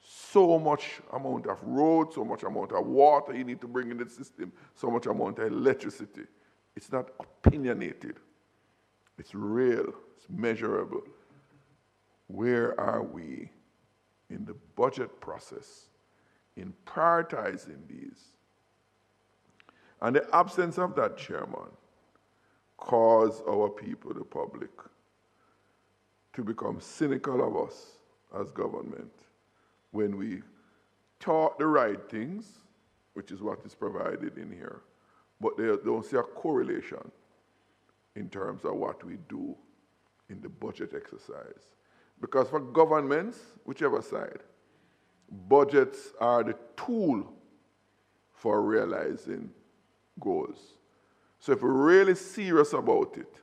So much amount of road, so much amount of water you need to bring in the system, so much amount of electricity. It's not opinionated. It's real, it's measurable. Where are we in the budget process in prioritizing these? And the absence of that, Chairman, caused our people, the public, to become cynical of us as government when we taught the right things, which is what is provided in here, but they don't see a correlation in terms of what we do in the budget exercise. Because for governments, whichever side, budgets are the tool for realizing goals. So if we're really serious about it,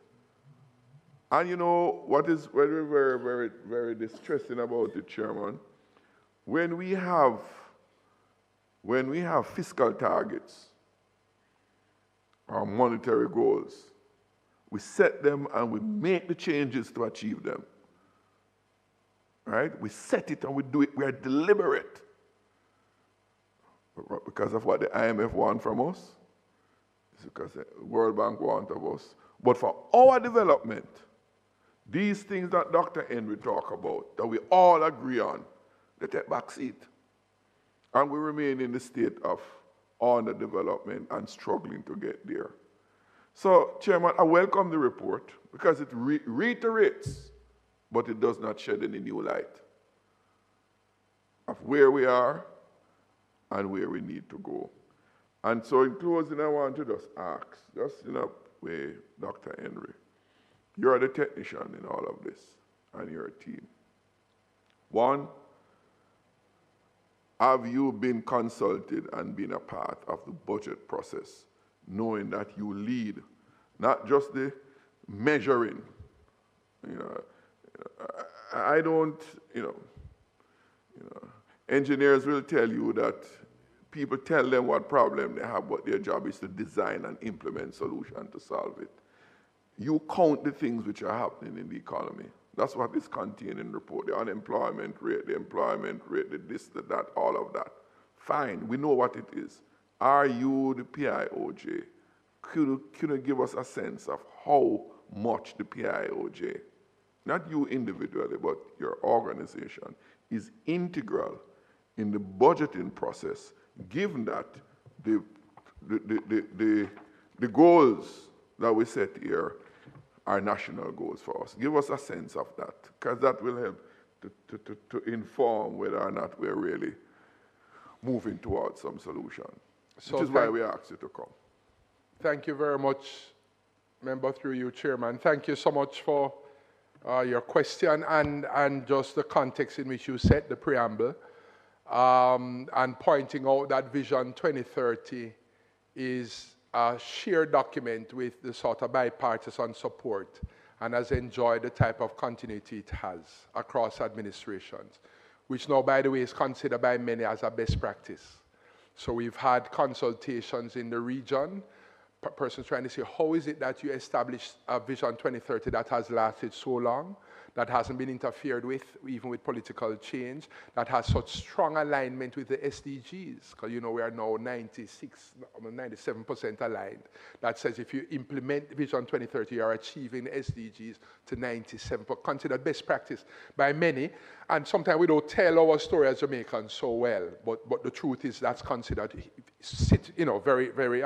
and you know what is very, very, very, very distressing about it, Chairman, when we have fiscal targets our monetary goals. We set them and we make the changes to achieve them. Right? We set it and we do it. We are deliberate. Because of what the IMF wants from us. It's because the World Bank wants of us. But for our development, these things that Dr. Henry talked about, that we all agree on, they take back seat. And we remain in the state of underdevelopment and struggling to get there. So, Chairman, I welcome the report because it reiterates, but it does not shed any new light of where we are and where we need to go. And so in closing, I want to just ask, just in a way, Dr. Henry, you're the technician in all of this, and your team. One, have you been consulted and been a part of the budget process, knowing that you lead, not just the measuring? I don't, engineers will tell you that people tell them what problem they have, but their job is to design and implement solutions to solve it. You count the things which are happening in the economy. That's what is contained in the report. The unemployment rate, the employment rate, the this, the that, all of that. Fine, we know what it is. Are you the PIOJ? Could you give us a sense of how much the PIOJ, not you individually, but your organization, is integral in the budgeting process, given that the goals that we set here are national goals for us? Give us a sense of that, because that will help to inform whether or not we're really moving towards some solution, which is why we asked you to come. Thank you very much, Member, through you, Chairman. Thank you so much for your question and just the context in which you set the preamble, and pointing out that Vision 2030 is a shared document with the sort of bipartisan support and has enjoyed the type of continuity it has across administrations, which now, by the way, is considered by many as a best practice. So we've had consultations in the region, persons trying to say, how is it that you established a Vision 2030 that has lasted so long, that hasn't been interfered with, even with political change, that has such strong alignment with the SDGs, because we are now 97% aligned. That says if you implement Vision 2030, you are achieving the SDGs to 97%, considered best practice by many. And sometimes we don't tell our story as Jamaicans so well, but the truth is that's considered, very, very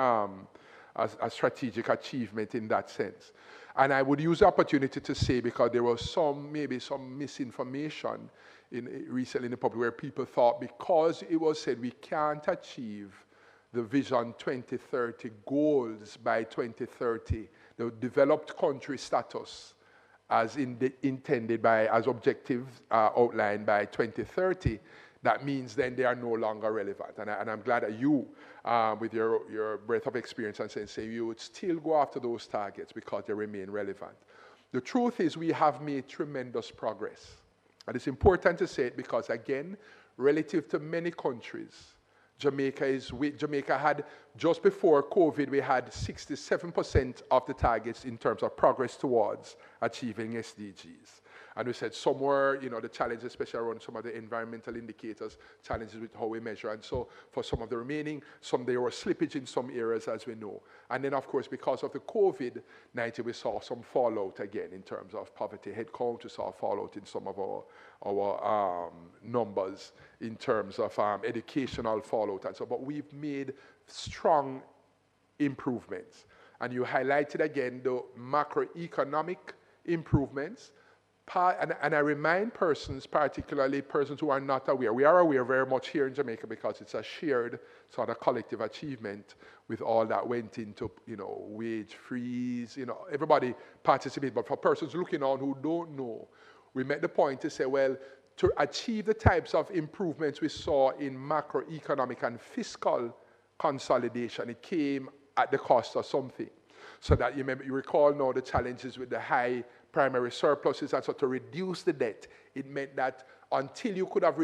a strategic achievement in that sense. And I would use the opportunity to say, because there was maybe some misinformation recently in the public where people thought because it was said we can't achieve the Vision 2030 goals by 2030, the developed country status as intended as objectives outlined by 2030, that means then they are no longer relevant. And I'm glad that you, with your breadth of experience and say you would still go after those targets because they remain relevant. The truth is we have made tremendous progress. And it's important to say it because, again, relative to many countries, Jamaica had, just before COVID, we had 67% of the targets in terms of progress towards achieving SDGs. And we said somewhere, the challenges, especially around some of the environmental indicators, challenges with how we measure. And so for some of the remaining, there were slippage in some areas, as we know. And then, of course, because of the COVID-19, we saw some fallout again in terms of poverty headcount. We saw fallout in some of our numbers in terms of educational fallout. And so, but we've made strong improvements. And you highlighted again the macroeconomic improvements. And I remind persons, particularly persons who are not aware, we are aware very much here in Jamaica because it's a shared sort of collective achievement with all that went into, wage freeze, everybody participated. But for persons looking on who don't know, we made the point to say, well, to achieve the types of improvements we saw in macroeconomic and fiscal consolidation, it came at the cost of something. So that you recall now the challenges with the high primary surpluses, and so to reduce the debt, it meant that until you could have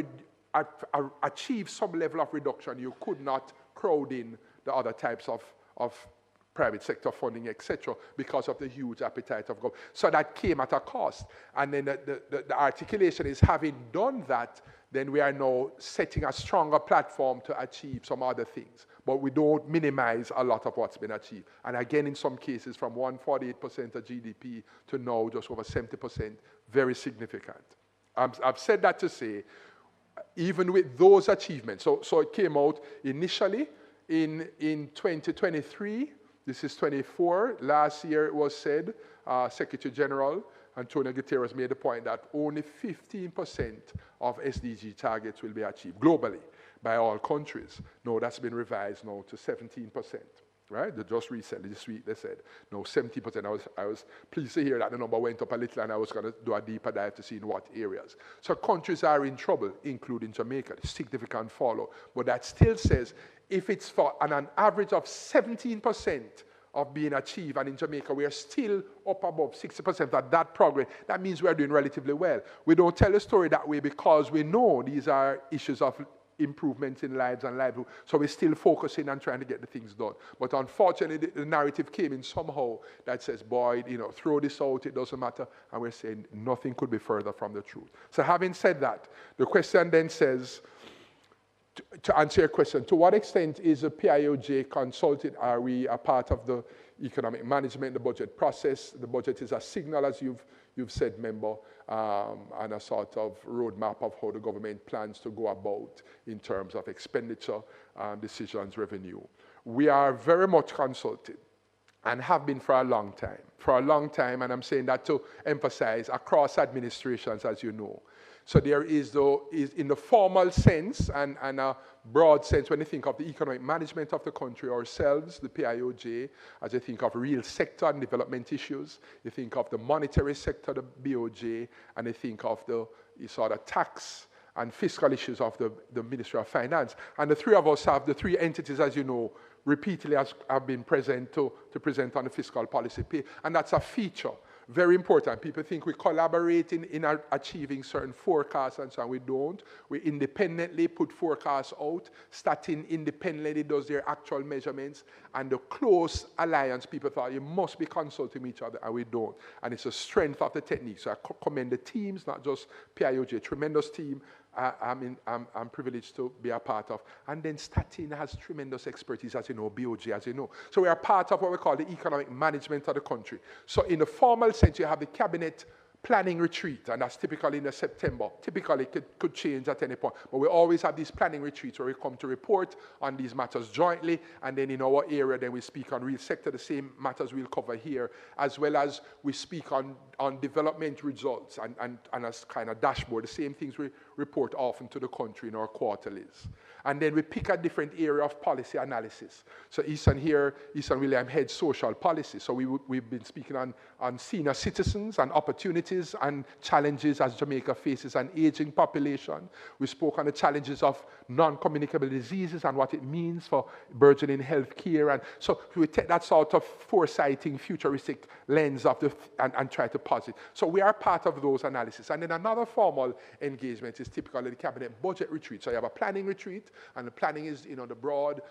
achieved some level of reduction, you could not crowd in the other types of private sector funding, etc., because of the huge appetite of government. So that came at a cost. And then the articulation is, having done that, then we are now setting a stronger platform to achieve some other things. But we don't minimize a lot of what's been achieved. And again, in some cases, from 148% of GDP to now just over 70%, very significant. I've said that to say, even with those achievements, so it came out initially in 2023, this is 24, last year it was said, Secretary General Antonio Guterres made the point that only 15% of SDG targets will be achieved globally by all countries. No, that's been revised now to 17%, right? Just recently, this week, they said, no, 70%. I was pleased to hear that the number went up a little, and I was going to do a deeper dive to see in what areas. So countries are in trouble, including Jamaica, significant follow. But that still says, if it's for an average of 17% of being achieved, and in Jamaica we are still up above 60% of that progress, that means we are doing relatively well. We don't tell the story that way because we know these are issues of improvements in lives and livelihood, so we're still focusing on trying to get the things done. But unfortunately, the narrative came in somehow that says, boy, throw this out, it doesn't matter, and we're saying nothing could be further from the truth. So having said that, the question then says, to answer your question, to what extent is the PIOJ consulted? Are we a part of the economic management, the budget process? The budget is a signal, as you've said, member, and a sort of roadmap of how the government plans to go about in terms of expenditure, decisions, revenue. We are very much consulted and have been for a long time. For a long time, and I'm saying that to emphasize, across administrations, as you know. So there is in the formal sense and a broad sense, when you think of the economic management of the country ourselves, the PIOJ, as you think of real sector and development issues, you think of the monetary sector, the BOJ, and you think of the sort of tax and fiscal issues of the Ministry of Finance. And the three of us have, the three entities, as you know, repeatedly have been present to present on the fiscal policy. And that's a feature. Very important. People think we collaborate in achieving certain forecasts and so on. We don't. We independently put forecasts out. Starting independently does their actual measurements. And the close alliance, people thought you must be consulting each other, and we don't. And it's a strength of the technique. So I commend the teams, not just PIOJ, tremendous team. I'm privileged to be a part of. And then Statin has tremendous expertise, as you know, BOJ, as you know. So we are part of what we call the economic management of the country. So in the formal sense, you have the cabinet planning retreat, and that's typically in September. Typically, it could change at any point. But we always have these planning retreats where we come to report on these matters jointly, and then in our area, then we speak on real sector, the same matters we'll cover here, as well as we speak on development results and as kind of dashboard, the same things we report often to the country in our quarterlies. And then we pick a different area of policy analysis. So Easton William heads social policy. So we've been speaking on senior citizens and opportunities and challenges as Jamaica faces an aging population. We spoke on the challenges of non-communicable diseases and what it means for burgeoning health care. And so we take that sort of foresighting, futuristic lens of and try to posit. So we are part of those analyses. And then another formal engagement is typically the cabinet budget retreat. So you have a planning retreat, and the planning is, the broad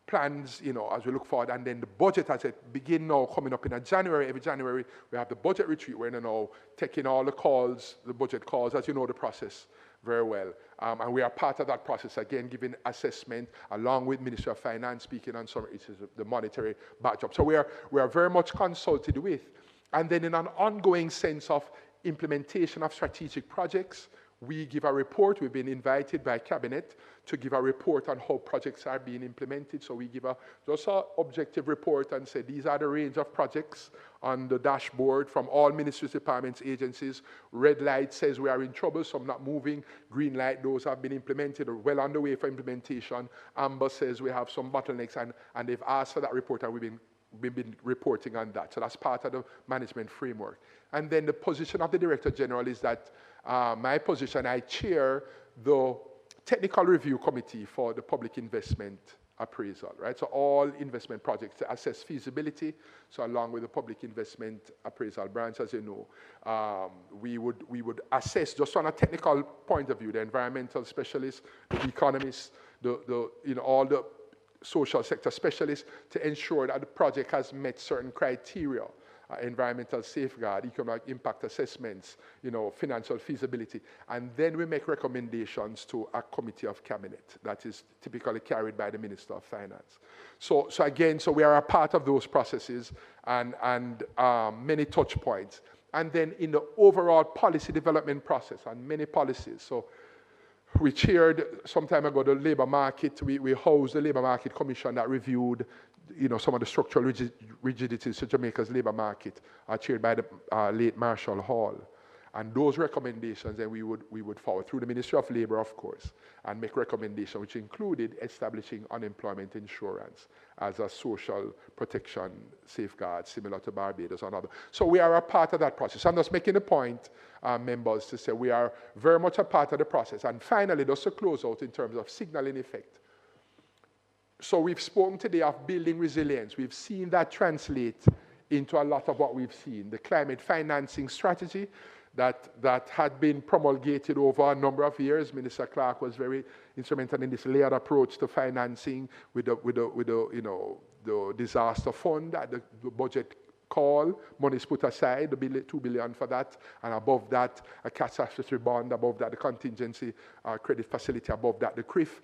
plans, as we look forward, and then the budget as it begin now coming up in January. Every January we have the budget retreat. We're now taking all the calls, the budget calls, as you know the process very well. And we are part of that process, again, giving assessment along with Ministry of Finance, speaking on some issues of the monetary backdrop. So we are very much consulted with. And then in an ongoing sense of implementation of strategic projects, we give a report. We've been invited by Cabinet to give a report on how projects are being implemented. So we give just an objective report and say these are the range of projects on the dashboard from all ministries, departments, agencies. Red light says we are in trouble, some not moving. Green light, those have been implemented or well underway for implementation. Amber says we have some bottlenecks, and they've asked for that report, and we've been reporting on that. So that's part of the management framework. And then the position of the Director General is that my position, I chair the Technical Review Committee for the Public Investment Appraisal, right? So all investment projects to assess feasibility. So along with the Public Investment Appraisal branch, as you know, we would assess just on a technical point of view, the environmental specialists, the economists, all the social sector specialists to ensure that the project has met certain criteria. Environmental safeguard, economic impact assessments, financial feasibility. And then we make recommendations to a committee of cabinet that is typically carried by the Minister of Finance. So we are a part of those processes and many touch points. And then in the overall policy development process and many policies. So we chaired some time ago the labor market. We housed the Labor Market Commission that reviewed some of the structural rigidities to Jamaica's labor market, chaired by the late Marshall Hall. And those recommendations then we would forward through the Ministry of Labor, of course, and make recommendations which included establishing unemployment insurance as a social protection safeguard similar to Barbados and others. So we are a part of that process. I'm just making a point, members, to say we are very much a part of the process. And finally, just to close out in terms of signaling effect. So we've spoken today of building resilience. We've seen that translate into a lot of what we've seen. The climate financing strategy that had been promulgated over a number of years. Minister Clark was very instrumental in this layered approach to financing with the disaster fund that the budget call, money is put aside, the $2 billion for that, and above that, a catastrophe bond, above that, the contingency credit facility, above that, the CRIF,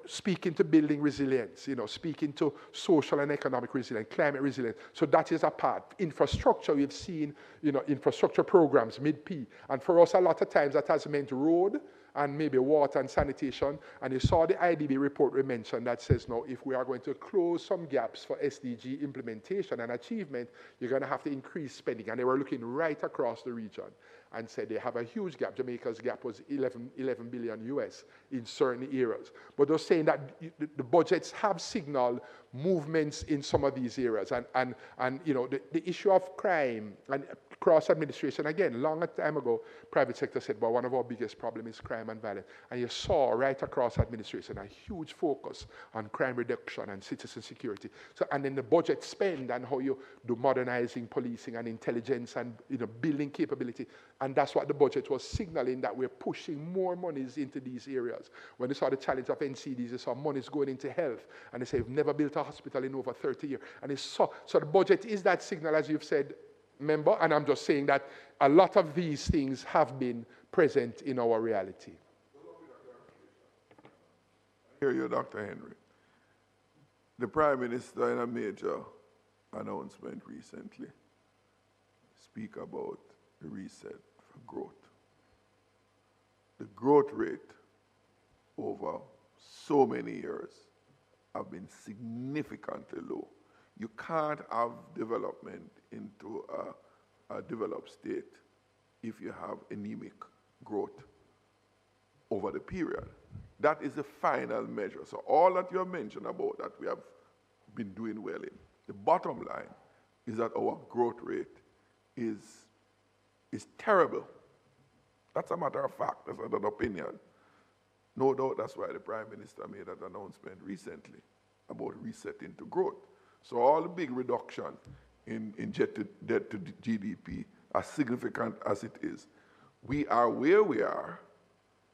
speaking to building resilience, speaking to social and economic resilience, climate resilience. So that is a part. Infrastructure, we've seen, infrastructure programs, mid-P, and for us, a lot of times that has meant road, and maybe water and sanitation. And you saw the IDB report we mentioned that says, no, if we are going to close some gaps for SDG implementation and achievement, you're going to have to increase spending. And they were looking right across the region and said they have a huge gap. Jamaica's gap was 11 billion US in certain areas. But they're saying that the budgets have signaled movements in some of these areas. And the issue of crime and cross-administration, again, long time ago, private sector said, well, one of our biggest problems is crime and violence. And you saw right across administration a huge focus on crime reduction and citizen security. So, and then the budget spend and how you do modernizing policing and intelligence and building capability. And that's what the budget was signaling, that we're pushing more monies into these areas. When they saw the challenge of NCDs, they saw monies going into health. And they say, we've never built a hospital in over 30 years. And they saw, so the budget is that signal, as you've said, member, and I'm just saying that a lot of these things have been present in our reality. I hear you, Dr. Henry. The Prime Minister, in a major announcement recently, speak about the reset for growth. The growth rate over so many years have been significantly low. You can't have development into a developed state if you have anemic growth over the period. That is the final measure. So all that you have mentioned about that we have been doing well in, the bottom line is that our growth rate is terrible. That's a matter of fact, that's not an opinion. No doubt that's why the Prime Minister made that announcement recently about resetting to growth. So all the big reduction in debt to GDP, as significant as it is, we are where we are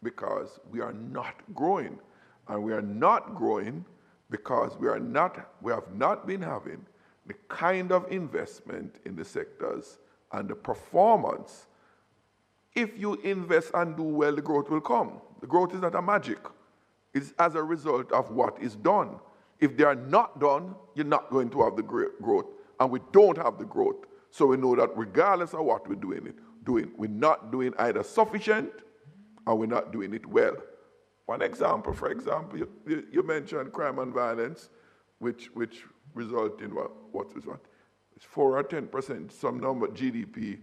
because we are not growing. And we are not growing because we have not been having the kind of investment in the sectors and the performance. If you invest and do well, the growth will come. The growth is not a magic. It's as a result of what is done. If they are not done, you're not going to have the growth. And we don't have the growth. So we know that regardless of what we're doing, we're not doing either sufficient or we're not doing it well. One example, for example, you mentioned crime and violence, which result in what? It's 4 or 10%, some number GDP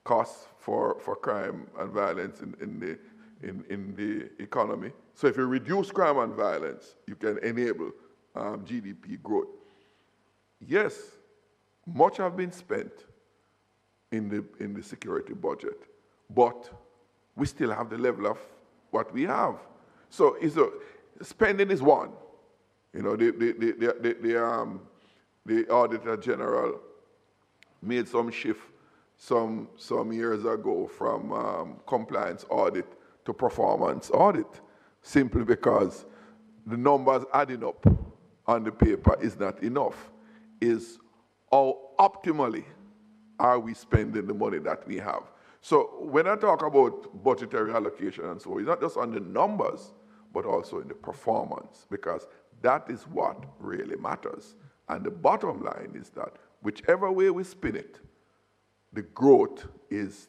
costs for crime and violence in the economy. So if you reduce crime and violence, you can enable GDP growth. Yes, much have been spent in the security budget, but we still have the level of what we have. So spending is one. The Auditor General made some shift some years ago from compliance audit to performance audit, simply because the numbers adding up. on the paper is not enough, is how optimally are we spending the money that we have. So when I talk about budgetary allocation and so on, it's not just on the numbers, but also in the performance, because that is what really matters. And the bottom line is that whichever way we spin it, the growth is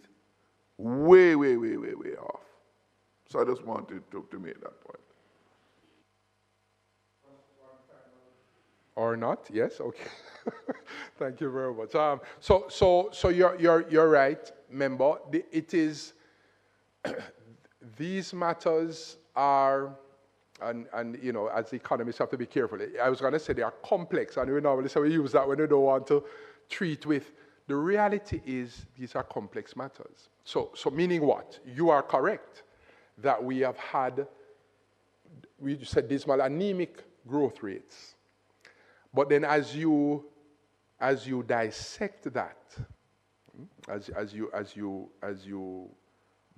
way, way, way, way, way off. So I just wanted to make that point. Or not? Yes. Okay. Thank you very much. So you're right, member. It is these matters are, and you know, as economists have to be careful. I was going to say they are complex, and we normally say we use that when we don't want to treat with. The reality is these are complex matters. So meaning what? You are correct that we have had, we said dismal, anemic growth rates. But then as you dissect that, as you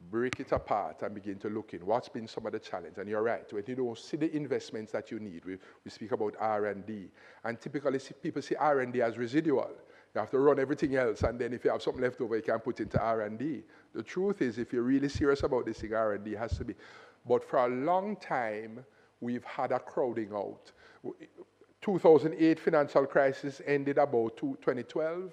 break it apart and begin to look in what's been some of the challenge, and you're right, when you don't see the investments that you need, we speak about R&D, and typically people see R&D as residual. You have to run everything else, and then if you have something left over, you can put into R&D. The truth is, if you're really serious about this thing, R&D has to be. But for a long time, we've had a crowding out. 2008 financial crisis ended about 2012,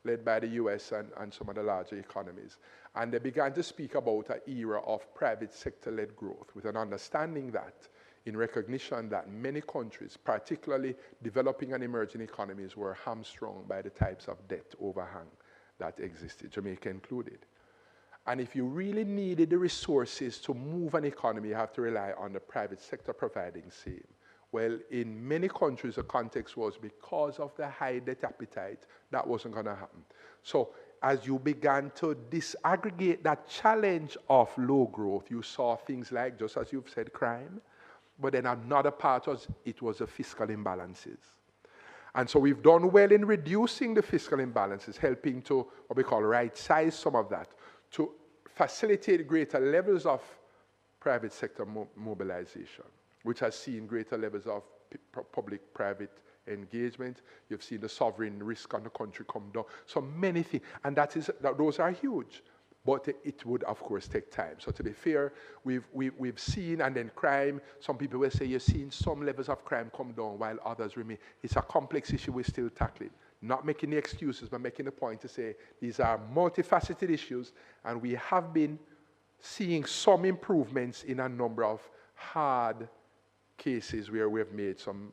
led by the US and some of the larger economies. And they began to speak about an era of private sector-led growth with an understanding that, in recognition that many countries, particularly developing and emerging economies, were hamstrung by the types of debt overhang that existed, Jamaica included. And if you really needed the resources to move an economy, you have to rely on the private sector providing same. Well, in many countries, the context was because of the high debt appetite, that wasn't going to happen. So as you began to disaggregate that challenge of low growth, you saw things like, just as you've said, crime, but then another part was, it was the fiscal imbalances. And so we've done well in reducing the fiscal imbalances, helping to, what we call, right-size some of that, to facilitate greater levels of private sector mobilization, which has seen greater levels of public-private engagement. You've seen the sovereign risk on the country come down. So many things, and those are huge. But it would, of course, take time. So to be fair, we've seen, and then crime, some people will say you've seen some levels of crime come down while others remain. It's a complex issue we're still tackling. Not making the excuses, but making the point to say these are multifaceted issues, and we have been seeing some improvements in a number of hard cases where we have made some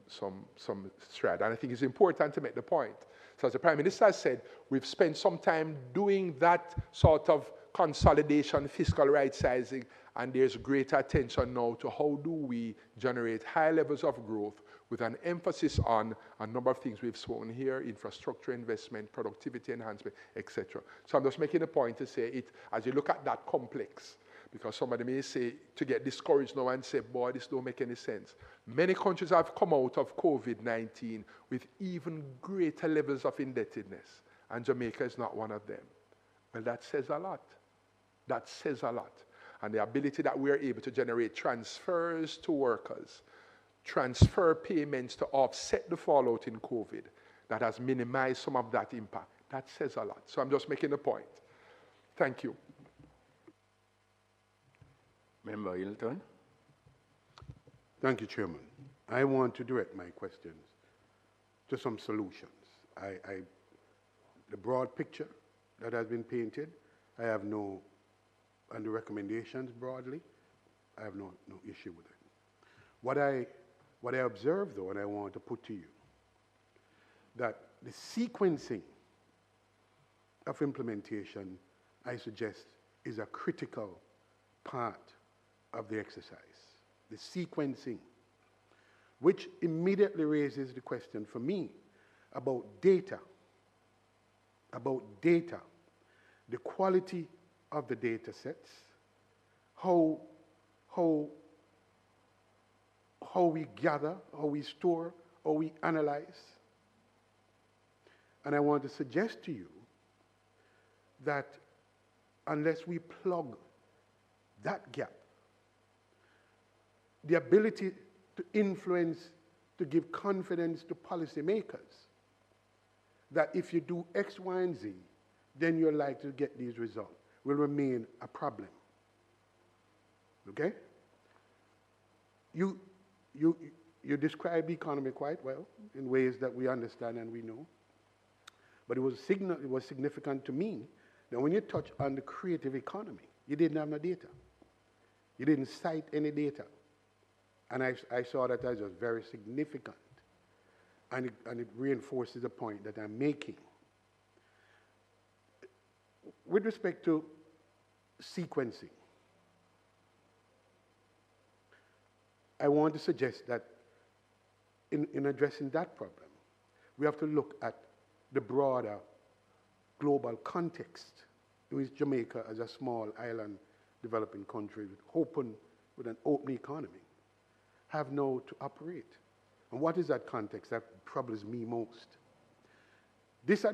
stride. And I think it's important to make the point. So as the Prime Minister has said, we've spent some time doing that sort of consolidation, fiscal right-sizing, and there's greater attention now to how do we generate high levels of growth with an emphasis on a number of things we've spoken here, infrastructure investment, productivity enhancement, etc. So I'm just making a point to say it, as you look at that complex, because somebody may say, to get discouraged now and say, boy, this don't make any sense. Many countries have come out of COVID-19 with even greater levels of indebtedness, and Jamaica is not one of them. Well, that says a lot. That says a lot. And the ability that we are able to generate transfers to workers, transfer payments to offset the fallout in COVID, that has minimized some of that impact. That says a lot. So I'm just making a point. Thank you. Member Hilton. Thank you, Chairman. I want to direct my questions to some solutions. The broad picture that has been painted, I have no, and the recommendations broadly, I have no issue with it. What I observe, though, and I want to put to you, that the sequencing of implementation, I suggest, is a critical part of the exercise. The sequencing, which immediately raises the question for me about data, the quality of the data sets, how we gather, how we store, how we analyze. And I want to suggest to you that unless we plug that gap, the ability to influence to give confidence to policymakers that if you do X, Y, and Z, then you're likely to get these results, will remain a problem. Okay? You describe the economy quite well in ways that we understand and we know. But it was significant to me that when you touch on the creative economy, you didn't have no data. You didn't cite any data. And I saw that as just very significant. And it reinforces the point that I'm making. With respect to sequencing, I want to suggest that in addressing that problem, we have to look at the broader global context in which Jamaica, as a small island developing country with an open economy, have now to operate. And what is that context that troubles me most? This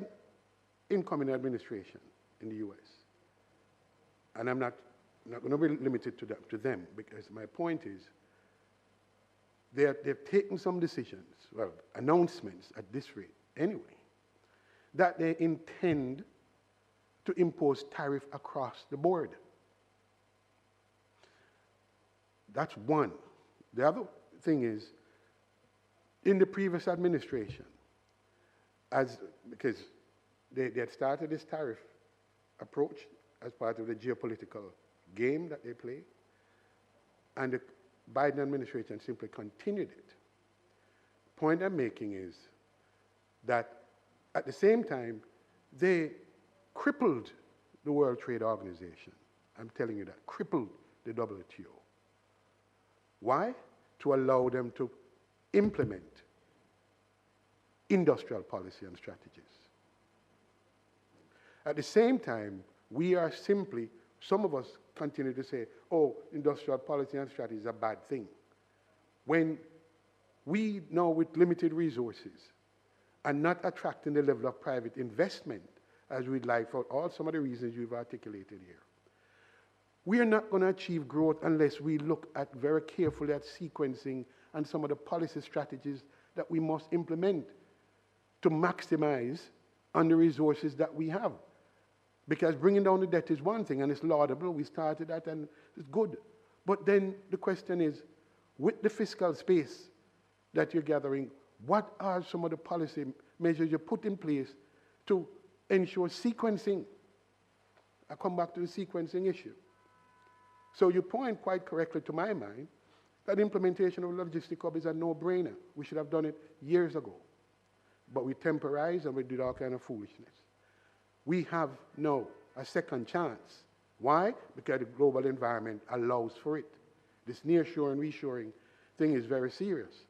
incoming administration in the US, and I'm not going to be limited to them, because my point is they've taken some decisions, well, announcements at this rate anyway, that they intend to impose tariff across the board. That's one. The other thing is, in the previous administration, because they had started this tariff approach as part of the geopolitical game that they play, and the Biden administration simply continued it. The point I'm making is that at the same time, they crippled the World Trade Organization. I'm telling you that, crippled the WTO. Why? To allow them to implement industrial policy and strategies. At the same time, we are simply, some of us continue to say, oh, industrial policy and strategy is a bad thing. When we now, with limited resources, are not attracting the level of private investment as we'd like for all some of the reasons you've articulated here. We are not going to achieve growth unless we look at very carefully at sequencing and some of the policy strategies that we must implement to maximize on the resources that we have. Because bringing down the debt is one thing, and it's laudable. We started that, and it's good. But then the question is, with the fiscal space that you're gathering, what are some of the policy measures you put in place to ensure sequencing? I come back to the sequencing issue. So you point quite correctly to my mind that implementation of logistic hub is a no-brainer. We should have done it years ago. But we temporized and we did all kind of foolishness. We have now a second chance. Why? Because the global environment allows for it. This nearshoring, reshoring thing is very serious.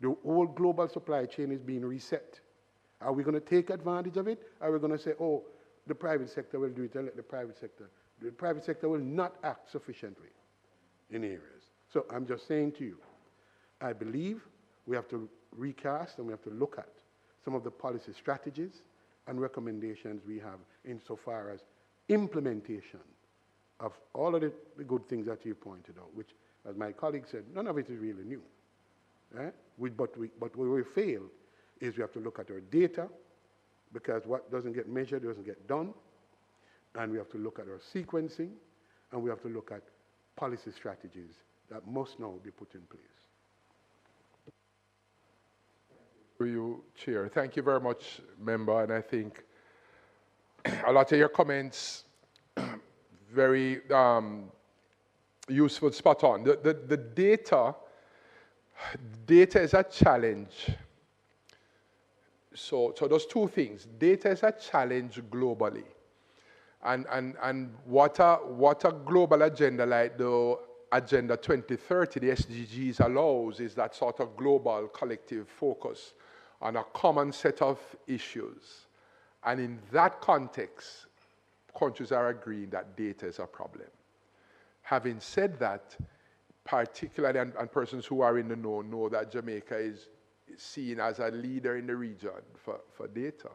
The whole global supply chain is being reset. Are we going to take advantage of it? Are we going to say, oh, the private sector will do it and let the private sector will not act sufficiently in areas. So I'm just saying to you, I believe we have to recast and we have to look at some of the policy strategies and recommendations we have insofar as implementation of all of the good things that you pointed out, which, as my colleague said, none of it is really new. But where we fail is we have to look at our data, because what doesn't get measured doesn't get done, and we have to look at our sequencing, and we have to look at policy strategies that must now be put in place. Thank you, Chair. Thank you very much, Member, and I think a lot of your comments very useful, spot on. The data is a challenge. So there's two things. Data is a challenge globally. And what a global agenda like the Agenda 2030, the SDGs, allows is that sort of global collective focus on a common set of issues. And in that context, countries are agreeing that data is a problem. Having said that, particularly, and persons who are in the know that Jamaica is seen as a leader in the region for data.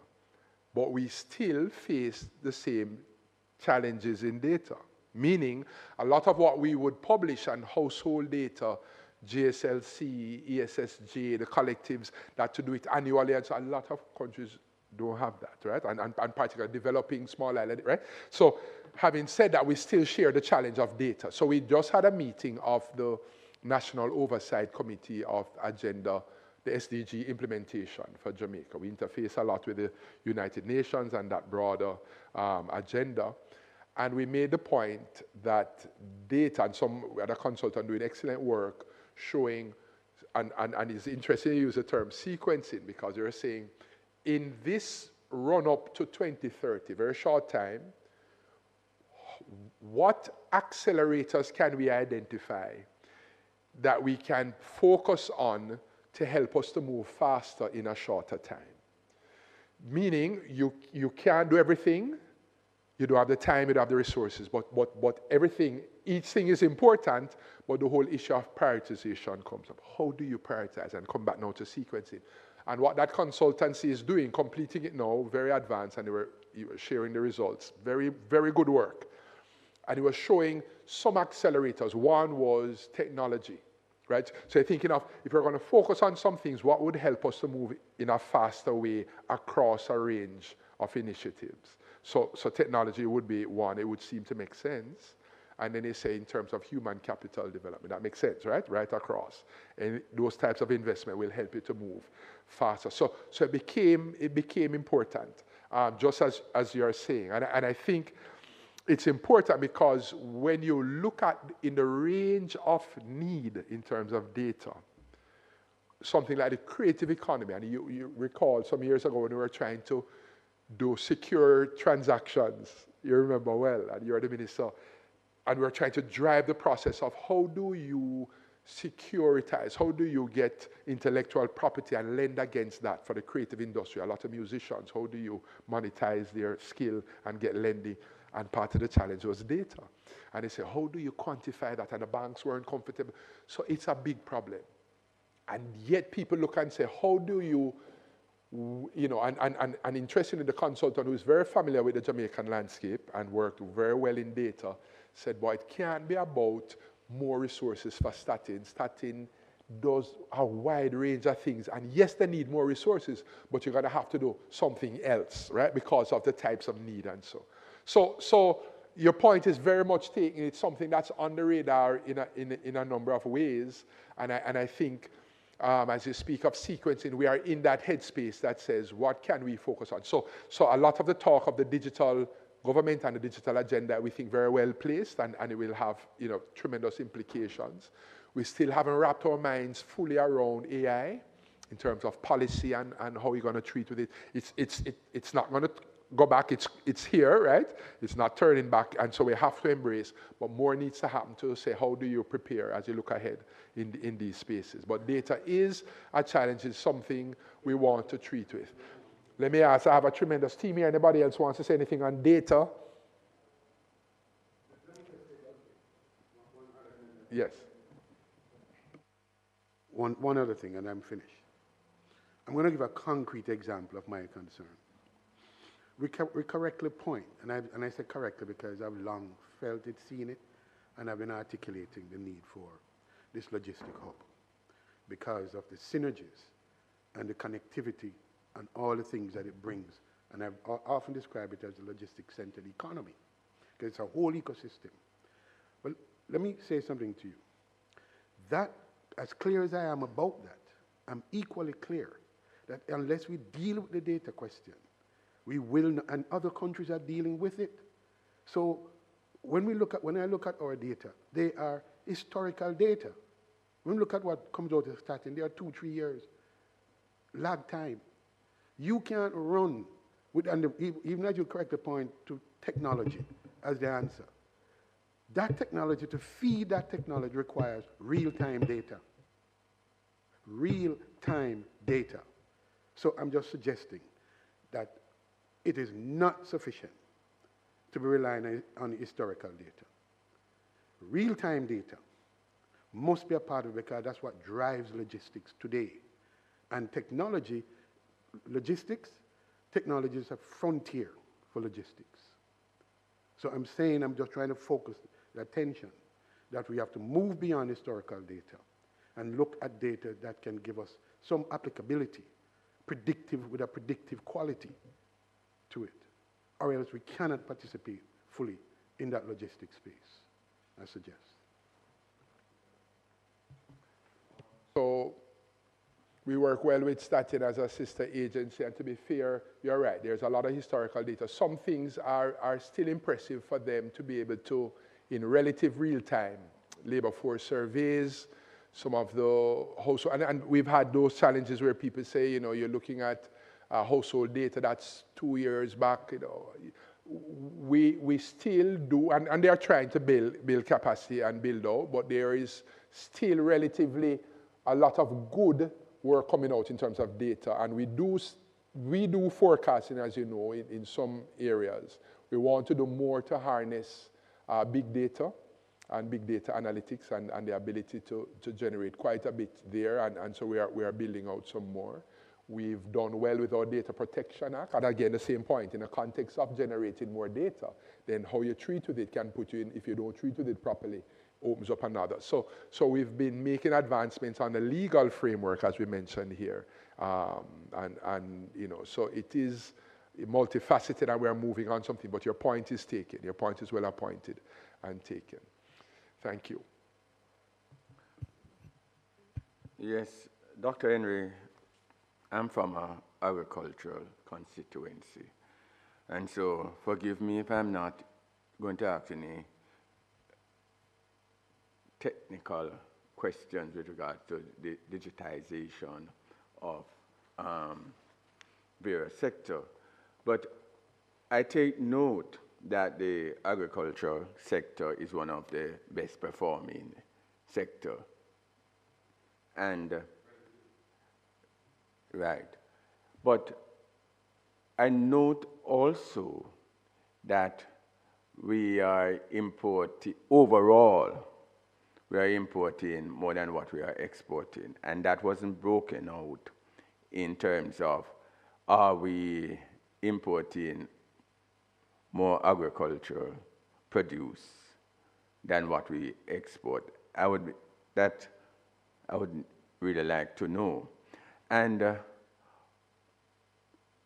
But we still face the same challenges in data, meaning a lot of what we would publish on household data GSLC, ESSJ, the collectives that to do it annually, and so a lot of countries don't have that, right? And particularly developing small island, right? So having said that, we still share the challenge of data. So we just had a meeting of the National Oversight Committee of Agenda, the SDG implementation for Jamaica. We interface a lot with the United Nations and that broader agenda. And we made the point that data, and some other consultant doing excellent work showing, and it's interesting to use the term sequencing, because you're saying in this run up to 2030, very short time, what accelerators can we identify that we can focus on to help us to move faster in a shorter time? Meaning you can't do everything, you don't have the time, you don't have the resources, but everything, each thing is important, but the whole issue of prioritization comes up. How do you prioritize? And come back now to sequencing. And what that consultancy is doing, completing it now, very advanced, and they were sharing the results. Very, very good work. And it was showing some accelerators. One was technology, right? So you're thinking of, if we're going to focus on some things, what would help us to move in a faster way across a range of initiatives? So technology would be one. It would seem to make sense. And then they say in terms of human capital development, that makes sense, right? Right across. And those types of investment will help you to move faster. So it became important, just as you're saying. And I think it's important because when you look at in the range of need in terms of data, something like the creative economy, and you recall some years ago when we were trying to do secure transactions, you remember well, and you're the minister, and we're trying to drive the process of how do you securitize, how do you get intellectual property and lend against that for the creative industry, a lot of musicians, how do you monetize their skill and get lending? And part of the challenge was data. And they say, how do you quantify that? And the banks weren't comfortable. So it's a big problem. And yet people look and say, how do you and interestingly, the consultant who is very familiar with the Jamaican landscape and worked very well in data said, boy, it can't be about more resources for statin. Statin does a wide range of things. And yes, they need more resources, but you're going to have to do something else, right? Because of the types of need and so. So your point is very much taken. It's something that's on the radar in a number of ways. And I think as you speak of sequencing, we are in that headspace that says, what can we focus on? So a lot of the talk of the digital government and the digital agenda, we think very well placed, and it will have tremendous implications. We still haven't wrapped our minds fully around AI in terms of policy and how we're going to treat with it. It's not going to go back, it's here, right? It's not turning back, and so we have to embrace, but more needs to happen to say, how do you prepare as you look ahead in these spaces? But data is a challenge, it's something we want to treat with. Let me ask, I have a tremendous team here. Anybody else wants to say anything on data? Yes. One other thing, and I'm finished. I'm going to give a concrete example of my concern. We correctly point, and I say correctly because I've long felt it, seen it, and I've been articulating the need for this logistic hub because of the synergies and the connectivity and all the things that it brings. And I've often described it as the logistics-centered economy because it's a whole ecosystem. Well, let me say something to you. That, as clear as I am about that, I'm equally clear that unless we deal with the data question, we will not, and other countries are dealing with it. So when I look at our data, they are historical data. When we look at what comes out of statin, they are 2-3 years lag time. You can't run with, and even as you correct the point, to technology as the answer. That technology, to feed that technology requires real-time data. Real-time data. So I'm just suggesting that it is not sufficient to be relying on historical data. Real-time data must be a part of it because that's what drives logistics today. And technology is a frontier for logistics. So I'm saying, I'm just trying to focus the attention that we have to move beyond historical data and look at data that can give us some applicability, predictive with a predictive quality to it, or else we cannot participate fully in that logistic space, I suggest. So we work well with Statin as a sister agency, and to be fair, you're right, there's a lot of historical data. Some things are still impressive for them to be able to, in relative real time, labor force surveys, some of the household, and we've had those challenges where people say, you know, you're looking at household data that's 2 years back, you know. We still do, and they are trying to build capacity and build out, but there is still relatively a lot of good work coming out in terms of data, and we do forecasting, as you know, in some areas. We want to do more to harness big data and big data analytics and the ability to generate quite a bit there, and so we are building out some more. We've done well with our Data Protection Act, and again, the same point, in the context of generating more data, then how you treat with it can put you in, if you don't treat with it properly, opens up another. So we've been making advancements on the legal framework, as we mentioned here, and you know, so it is multifaceted, and we're moving on something, but your point is taken. Your point is well appointed and taken. Thank you. Yes, Dr. Henry, I'm from an agricultural constituency, and so forgive me if I'm not going to ask any technical questions with regard to the digitization of various sectors. But I take note that the agricultural sector is one of the best performing sector. And right. But I note also that we are importing, overall, we are importing more than what we are exporting. And that wasn't broken out in terms of, are we importing more agricultural produce than what we export? I would really like to know. And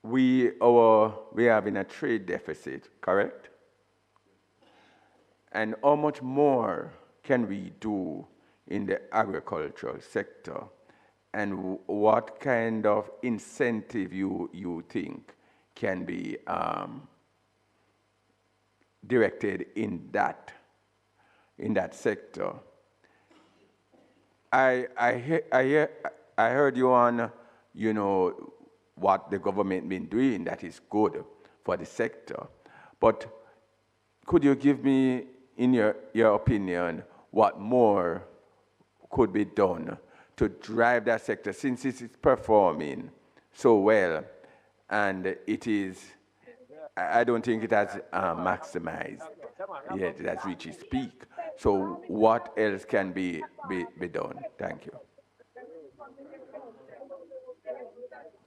we have in a trade deficit, correct? And how much more can we do in the agricultural sector? And what kind of incentive you think can be directed in that sector? I heard you on, you know, what the government been doing that is good for the sector. But could you give me, in your opinion, what more could be done to drive that sector, since it is performing so well, and it is, I don't think it has maximized yet, it has reached its peak. So what else can be done? Thank you.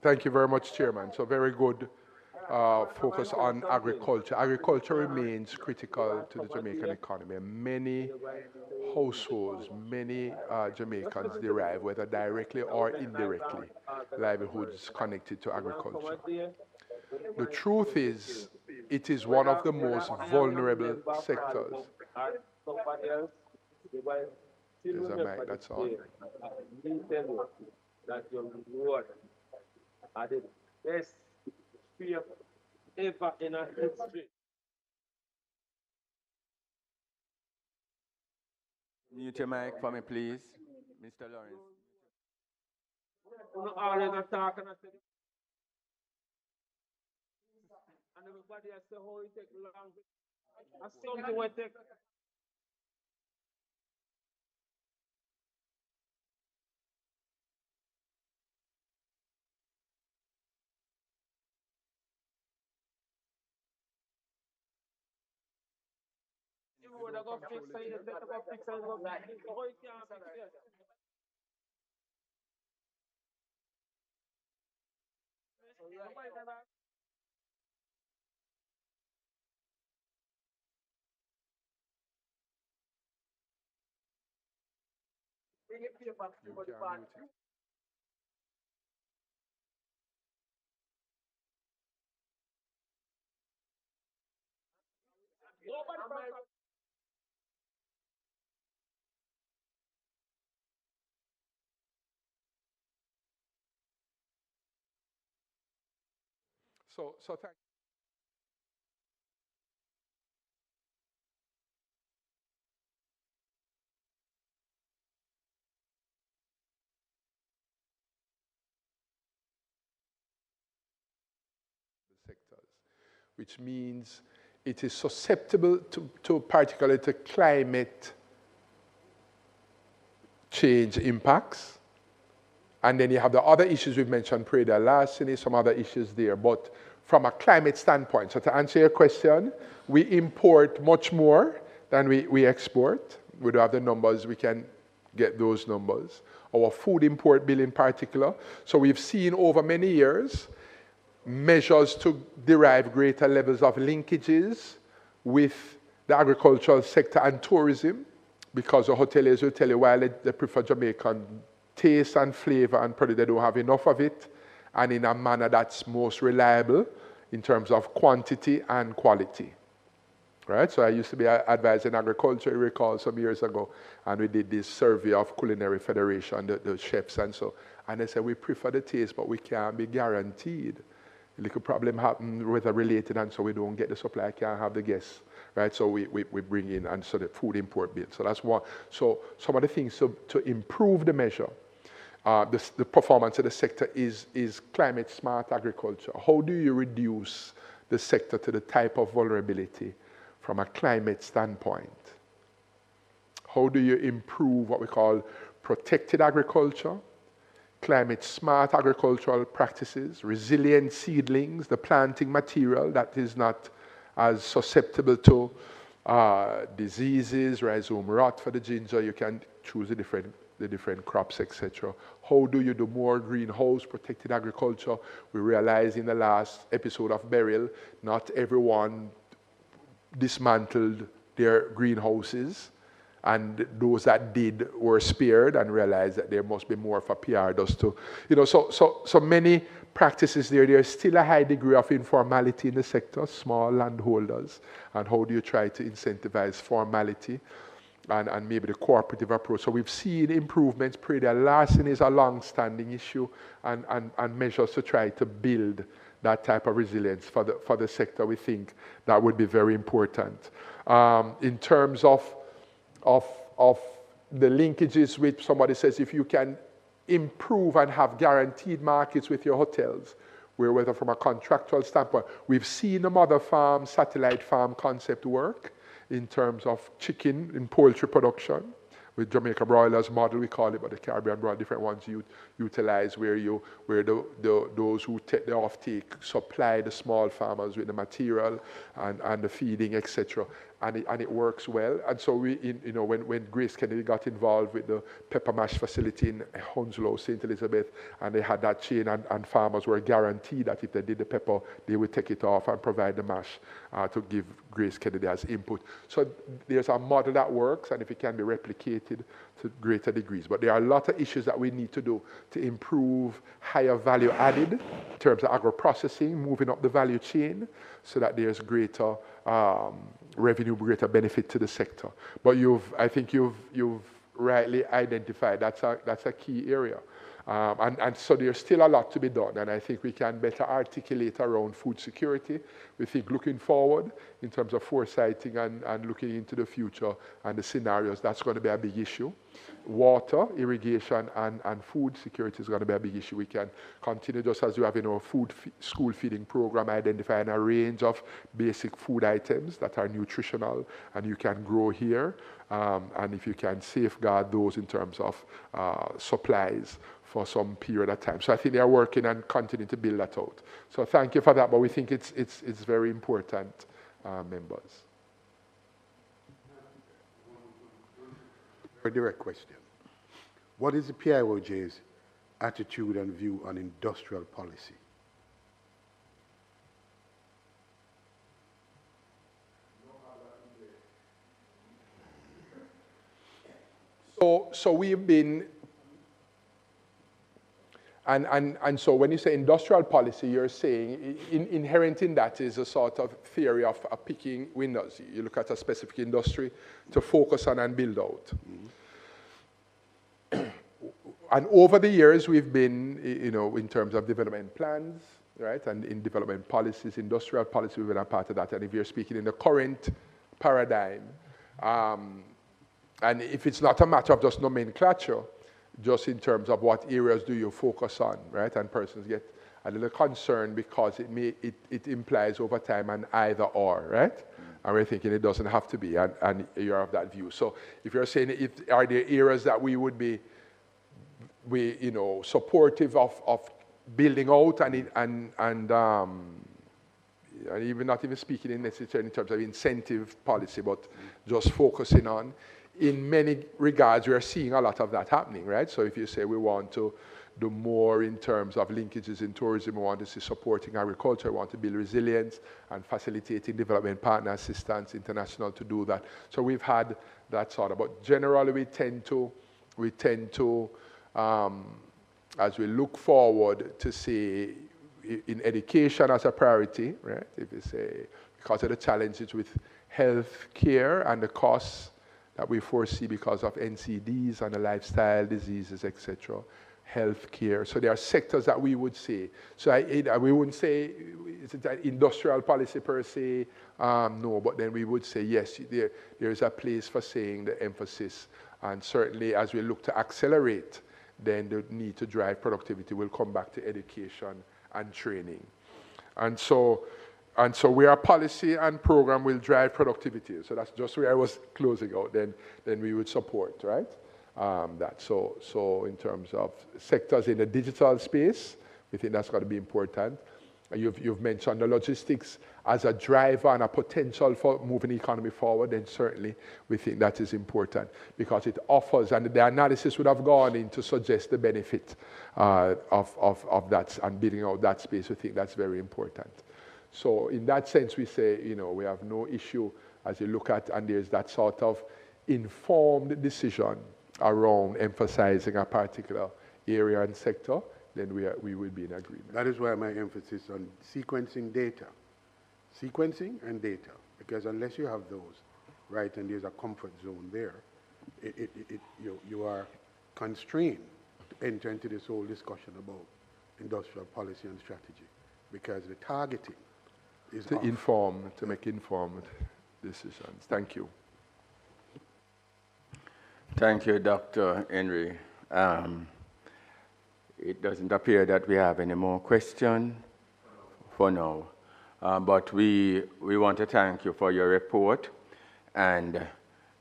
Thank you very much, Chairman. So very good focus on agriculture. Agriculture remains critical to the Jamaican economy. Many households, many Jamaicans derive, whether directly or indirectly, livelihoods connected to agriculture. The truth is, it is one of the most vulnerable sectors. There's a mic that's on. Are the best spear ever in our history. Mute your mic for me, please, Mr. Lawrence. Always attack and everybody has to hold it take long. That's something we take. You would have got fixed, you have got fixed, and go back. How you can't fix it? So thank sectors, which means it is susceptible to particularly to climate change impacts. And then you have the other issues we've mentioned, larceny, some other issues there. But from a climate standpoint, so to answer your question, we import much more than we export. We don't have the numbers, we can get those numbers. Our food import bill in particular. So we've seen over many years measures to derive greater levels of linkages with the agricultural sector and tourism, because the hoteliers will tell you while they prefer Jamaican taste and flavor and probably they don't have enough of it, and in a manner that's most reliable in terms of quantity and quality. Right? So I used to be advising agriculture, you recall, some years ago, and we did this survey of Culinary Federation, the chefs and so, and they said we prefer the taste, but we can't be guaranteed. A little problem happened weather related, and so we don't get the supply, can't have the guests. Right, so we bring in, and so the food import bill. So that's one. So some of the things to improve the measure, the performance of the sector is climate smart agriculture. How do you reduce the sector to the type of vulnerability from a climate standpoint? How do you improve what we call protected agriculture, climate smart agricultural practices, resilient seedlings, the planting material that is not as susceptible to diseases, rhizome rot for the ginger. You can choose the different crops, etc. How do you do more greenhouse protected agriculture? We realized in the last episode of Beryl, not everyone dismantled their greenhouses, and those that did were spared and realized that there must be more for PR does too. So many practices there. There's still a high degree of informality in the sector, small landholders, and how do you try to incentivize formality and maybe the cooperative approach. So we've seen improvements. Larceny is a long-standing issue, and measures to try to build that type of resilience for the sector. We think that would be very important. In terms of the linkages with somebody says if you can improve and have guaranteed markets with your hotels, whether from a contractual standpoint, we've seen the mother farm, satellite farm concept work in terms of chicken and poultry production. With Jamaica broilers model, we call it, but the Caribbean broiler, different ones you utilize where those who take the offtake supply the small farmers with the material and the feeding, etc. And it works well. And so when Grace Kennedy got involved with the pepper mash facility in Hounslow, St. Elizabeth, and they had that chain, and farmers were guaranteed that if they did the pepper, they would take it off and provide the mash to give Grace Kennedy as input. So there's a model that works, and if it can be replicated to greater degrees. But there are a lot of issues that we need to do to improve higher value added in terms of agro-processing, moving up the value chain so that there's greater revenue, greater benefit to the sector. But I think you've rightly identified that's a key area. And so there's still a lot to be done, and I think we can better articulate around food security. We think looking forward in terms of foresighting and looking into the future and the scenarios, that's going to be a big issue. Water, irrigation, and food security is going to be a big issue. We can continue just as we have in our school feeding program, identifying a range of basic food items that are nutritional and you can grow here. And if you can safeguard those in terms of supplies for some period of time. So I think they are working and continuing to build that out. So thank you for that, but we think it's very important, members. Very direct question. What is the PIOJ's attitude and view on industrial policy? So so we've been, and so when you say industrial policy, you're saying inherent in that is a sort of theory of picking winners. You look at a specific industry to focus on and build out. And over the years, we've been, in terms of development plans, right, and in development policies, industrial policy, we've been a part of that. And if you're speaking in the current paradigm, and if it's not a matter of just nomenclature, just in terms of what areas do you focus on, right? And persons get a little concerned because it implies over time an either or, right? And we're thinking it doesn't have to be, and you're of that view. So if you're saying, are there areas that we would be, supportive of building out and even not even speaking in necessarily in terms of incentive policy, but just focusing on. In many regards, we are seeing a lot of that happening, right? So if you say we want to do more in terms of linkages in tourism, we want to see supporting agriculture, we want to build resilience and facilitating development partner assistance, international to do that. So we've had that sort of, but generally we tend to, as we look forward to see in education as a priority, right? If you say, because of the challenges with health care and the costs that we foresee because of NCDs and the lifestyle diseases, etc., health care. So there are sectors that we would say. So we wouldn't say it's an industrial policy per se, no, but then we would say, yes, there is a place for saying the emphasis. And certainly as we look to accelerate, then the need to drive productivity will come back to education and training. And so where policy and program will drive productivity, so that's just where I was closing out, then we would support, right? That. So in terms of sectors in the digital space, we think that's going to be important. You've mentioned the logistics as a driver and a potential for moving the economy forward, and certainly we think that is important because it offers, and the analysis would have gone in to suggest the benefit of that and building out that space. We think that's very important. So in that sense, we say, we have no issue as you look at, and there's that sort of informed decision around emphasizing a particular area and sector, then we will be in agreement. That is why my emphasis on sequencing and data, because unless you have those, right, and there's a comfort zone there, you are constrained to enter into this whole discussion about industrial policy and strategy, because the targeting is to make informed decisions. Thank you. Thank you, Dr. Henry. It doesn't appear that we have any more questions for now. But we want to thank you for your report and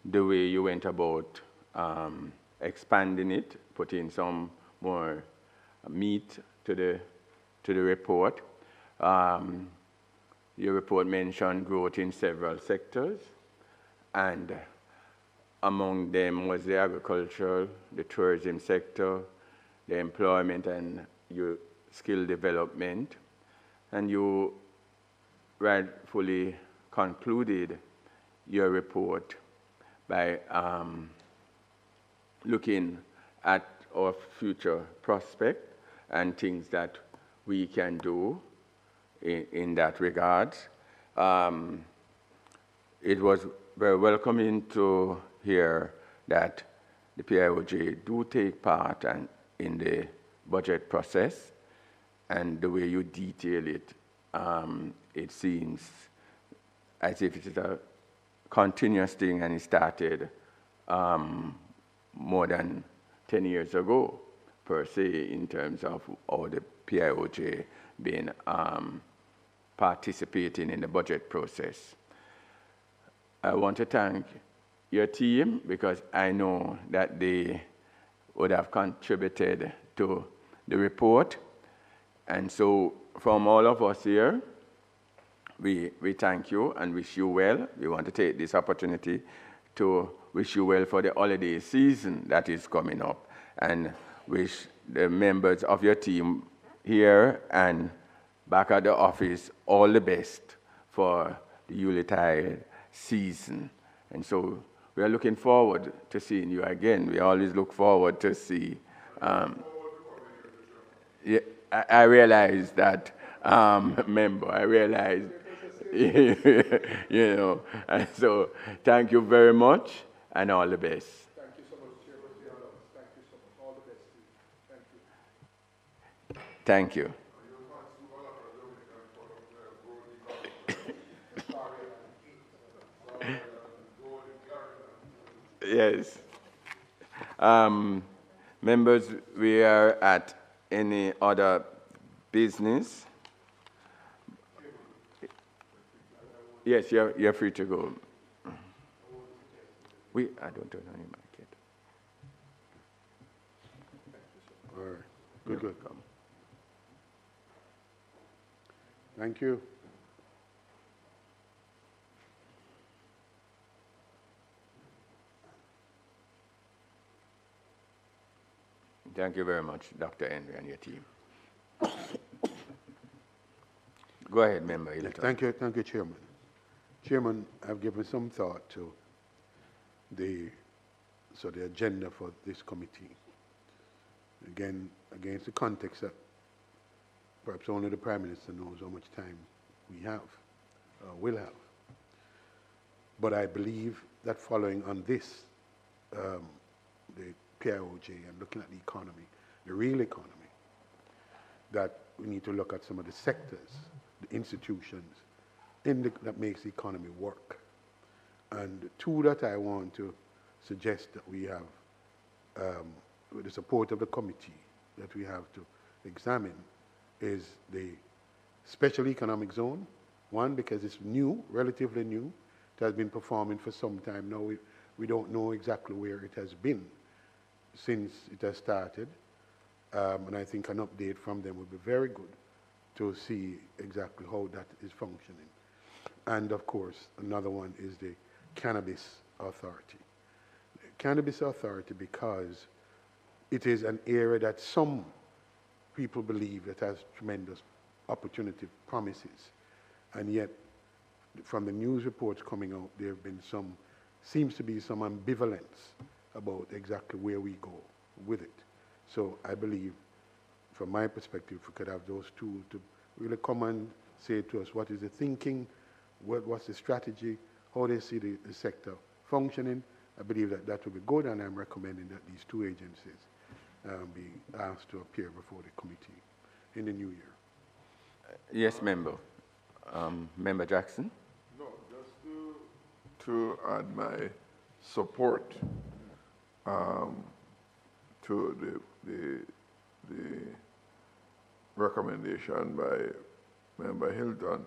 the way you went about expanding it, putting some more meat to the report. Your report mentioned growth in several sectors, and among them was the agriculture, the tourism sector, the employment and your skill development. And you rightfully concluded your report by looking at our future prospect and things that we can do in that regard. It was very welcoming to hear that the PIOJ do take part in the budget process, and the way you detail it, it seems as if it is a continuous thing and it started more than 10 years ago, per se, in terms of all the PIOJ being participating in the budget process. I want to thank your team because I know that they would have contributed to the report. And so from all of us here, we thank you and wish you well. We want to take this opportunity to wish you well for the holiday season that is coming up, and wish the members of your team here and back at the office all the best for the Yuletide season. And so we are looking forward to seeing you again. We always look forward to see. Yeah, I realize that, member. I realize, you know. And so, thank you very much, and all the best. Thank you so much, Chairman. Thank you so much. All the best to you. Thank you. Thank you. Yes. Members, we are at any other business. Yes, you're free to go. I don't turn on your mic yet. All right. Good, good. Thank you. Thank you very much, Dr. Henry and your team. Go ahead, member. Thank you, Chairman. Chairman, I've given some thought to the agenda for this committee. Again, against the context that perhaps only the Prime Minister knows how much time we have, will have. But I believe that following on this, the PIOJ and looking at the economy, the real economy, that we need to look at some of the sectors, the institutions that makes the economy work. And the two that I want to suggest that we have, with the support of the committee, that we have to examine is the special economic zone. One, because it's new, relatively new. It has been performing for some time now. We don't know exactly where it has been since it has started. And I think an update from them would be very good to see exactly how that is functioning. And of course, another one is the Cannabis Authority. The Cannabis Authority, because it is an area that some people believe that has tremendous opportunity promises. And yet, from the news reports coming out, there have been seems to be some ambivalence about exactly where we go with it. So I believe, from my perspective, we could have those two to really come and say to us what is the thinking, what's the strategy, how they see the sector functioning. I believe that would be good, and I'm recommending that these two agencies be asked to appear before the committee in the new year. Yes, member. Member Jackson? No, just to add my support to the recommendation by Member Hilton.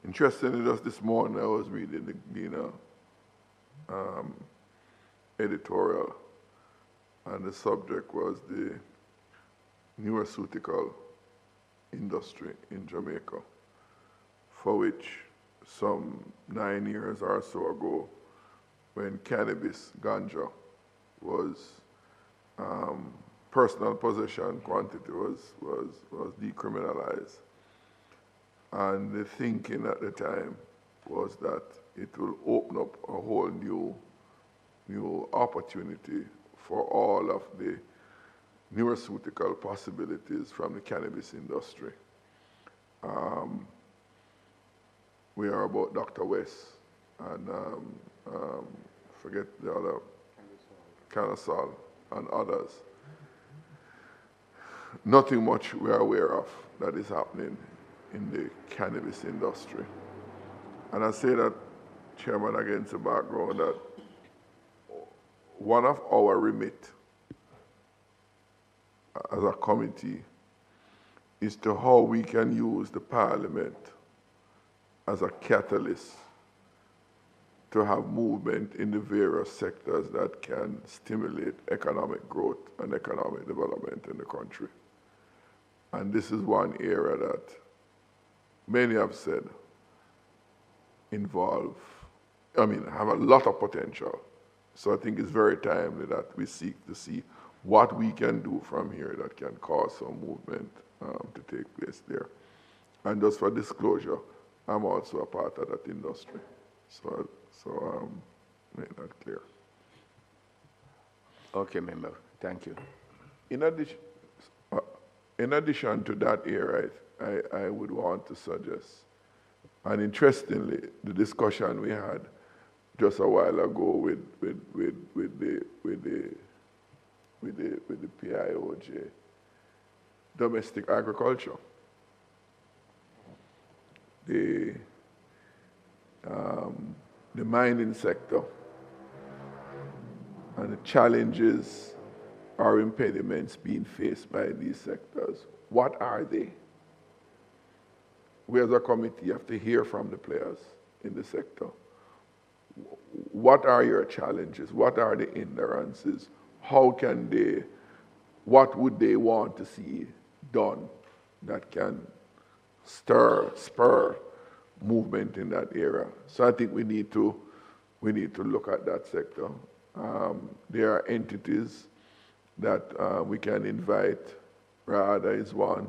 Interestingly, just this morning I was reading the Gleaner editorial, and the subject was the nutraceutical industry in Jamaica, for which some 9 years or so ago, when cannabis, ganja, was personal possession quantity was decriminalized. And the thinking at the time was that it will open up a whole new opportunity for all of the nutraceutical possibilities from the cannabis industry. We are about Dr. West and forget the other, Canasol and others. Nothing much we are aware of that is happening in the cannabis industry. And I say that, Chairman, against the background that one of our remit as a committee is to how we can use the Parliament as a catalyst to have movement in the various sectors that can stimulate economic growth and economic development in the country. And this is one area that many have said have a lot of potential. So I think it's very timely that we seek to see what we can do from here that can cause some movement to take place there. And just for disclosure, I'm also a part of that industry. So make that clear. Okay, member. Thank you. In addition to that here, I would want to suggest, and interestingly, the discussion we had just a while ago with the PIOJ, domestic agriculture. The mining sector and the challenges or impediments being faced by these sectors. What are they? We as a committee have to hear from the players in the sector. What are your challenges? What are the hindrances? How can they, what would they want to see done that can spur movement in that area? So I think we need to look at that sector. There are entities that we can invite. RADA is one.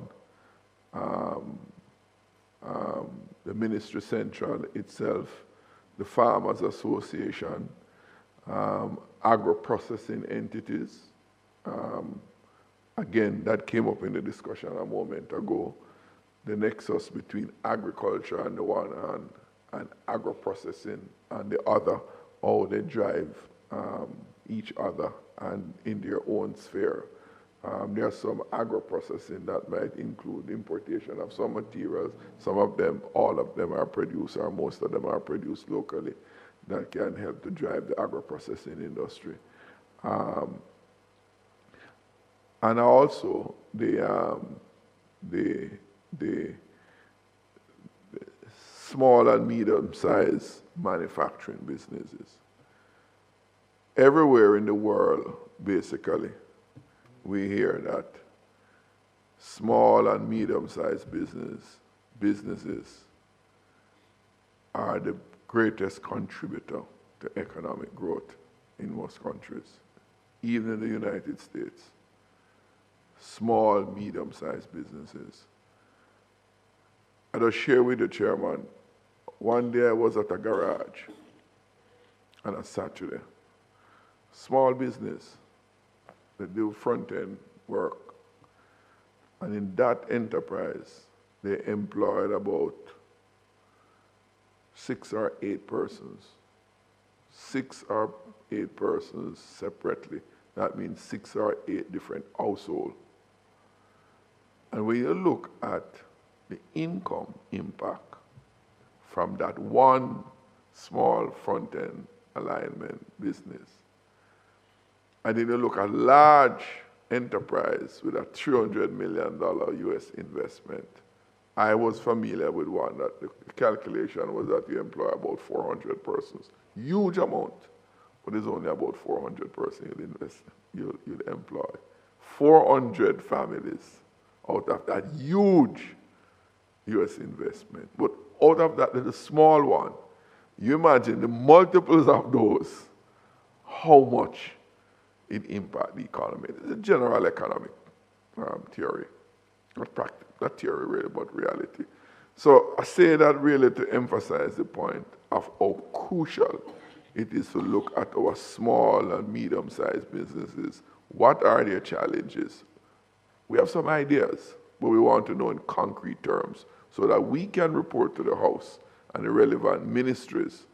The Ministry Central itself, the Farmers Association, agro-processing entities. Again, that came up in the discussion a moment ago. The nexus between agriculture on the one hand and agro-processing on the other, how they drive each other and in their own sphere. There's some agro-processing that might include importation of some materials. Some of them, all of them are produced, or most of them are produced locally, that can help to drive the agro-processing industry. And also the small and medium-sized manufacturing businesses. Everywhere in the world, basically, we hear that small and medium-sized businesses are the greatest contributor to economic growth in most countries, even in the United States. Small, medium-sized businesses. I just share with the chairman, one day I was at a garage on a Saturday. Small business, they do front-end work. And in that enterprise, they employed about 6 or 8 persons. 6 or 8 persons separately. That means 6 or 8 different households. And when you look at the income impact from that one small front-end alignment business, and then you look at large enterprise with a $300 million US investment, I was familiar with one that the calculation was that you employ about 400 persons. Huge amount, but it's only about 400 persons you'd employ. 400 families out of that huge US investment. But out of that little small one, you imagine the multiples of those, how much it impact the economy. It's a general economic theory, not theory really, but reality. So I say that really to emphasize the point of how crucial it is to look at our small and medium-sized businesses. What are their challenges? We have some ideas, but we want to know in concrete terms so that we can report to the House and the relevant ministries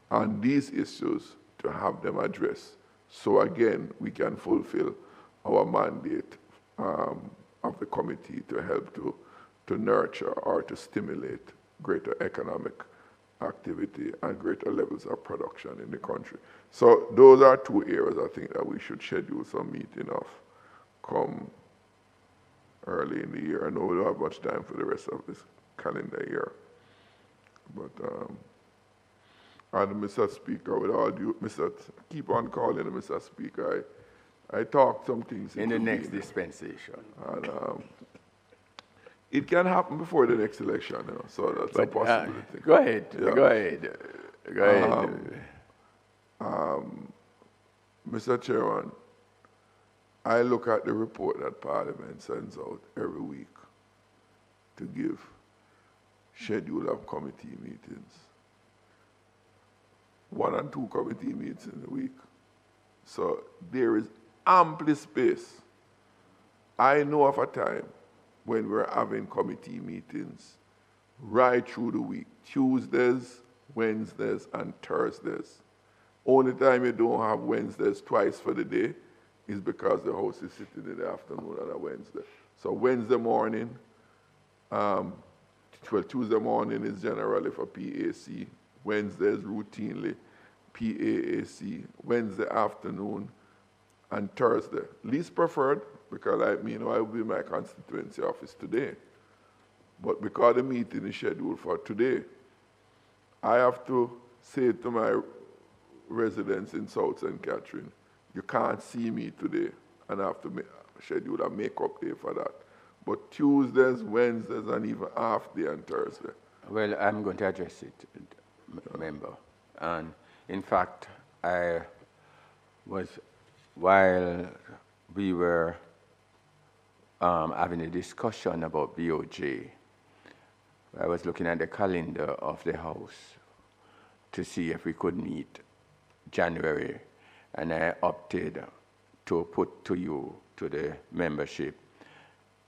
on these issues to have them addressed. So again, we can fulfill our mandate of the committee to help to nurture or to stimulate greater economic activity and greater levels of production in the country. So those are 2 areas I think that we should schedule some meeting of come early in the year. I know we don't have much time for the rest of this calendar year. But and Mr. Speaker, with all due, keep on calling Mr. Speaker. I talked some things in the next dispensation. And it can happen before the next election, you know, so that's a possibility. Go ahead. Yeah. Go ahead. Mr. Chairman, I look at the report that Parliament sends out every week to give schedule of committee meetings. 1 and 2 committee meetings in a week. So there is ample space. I know of a time when we're having committee meetings right through the week, Tuesdays, Wednesdays, and Thursdays. Only time you don't have Wednesdays twice for the day is because the House is sitting in the afternoon on a Wednesday. So Wednesday morning, Tuesday morning is generally for PAC, Wednesdays routinely PAAC, Wednesday afternoon, and Thursday. Least preferred, because I will be in my constituency office today. But because the meeting is scheduled for today, I have to say to my residents in South St. Catherine, you can't see me today, and I have to schedule a makeup day for that. But Tuesdays, Wednesdays, and even half day on Thursday. Well, I'm going to address it, member. And in fact, while we were having a discussion about BOJ, I was looking at the calendar of the House to see if we could meet January, and I opted to put to you, to the membership,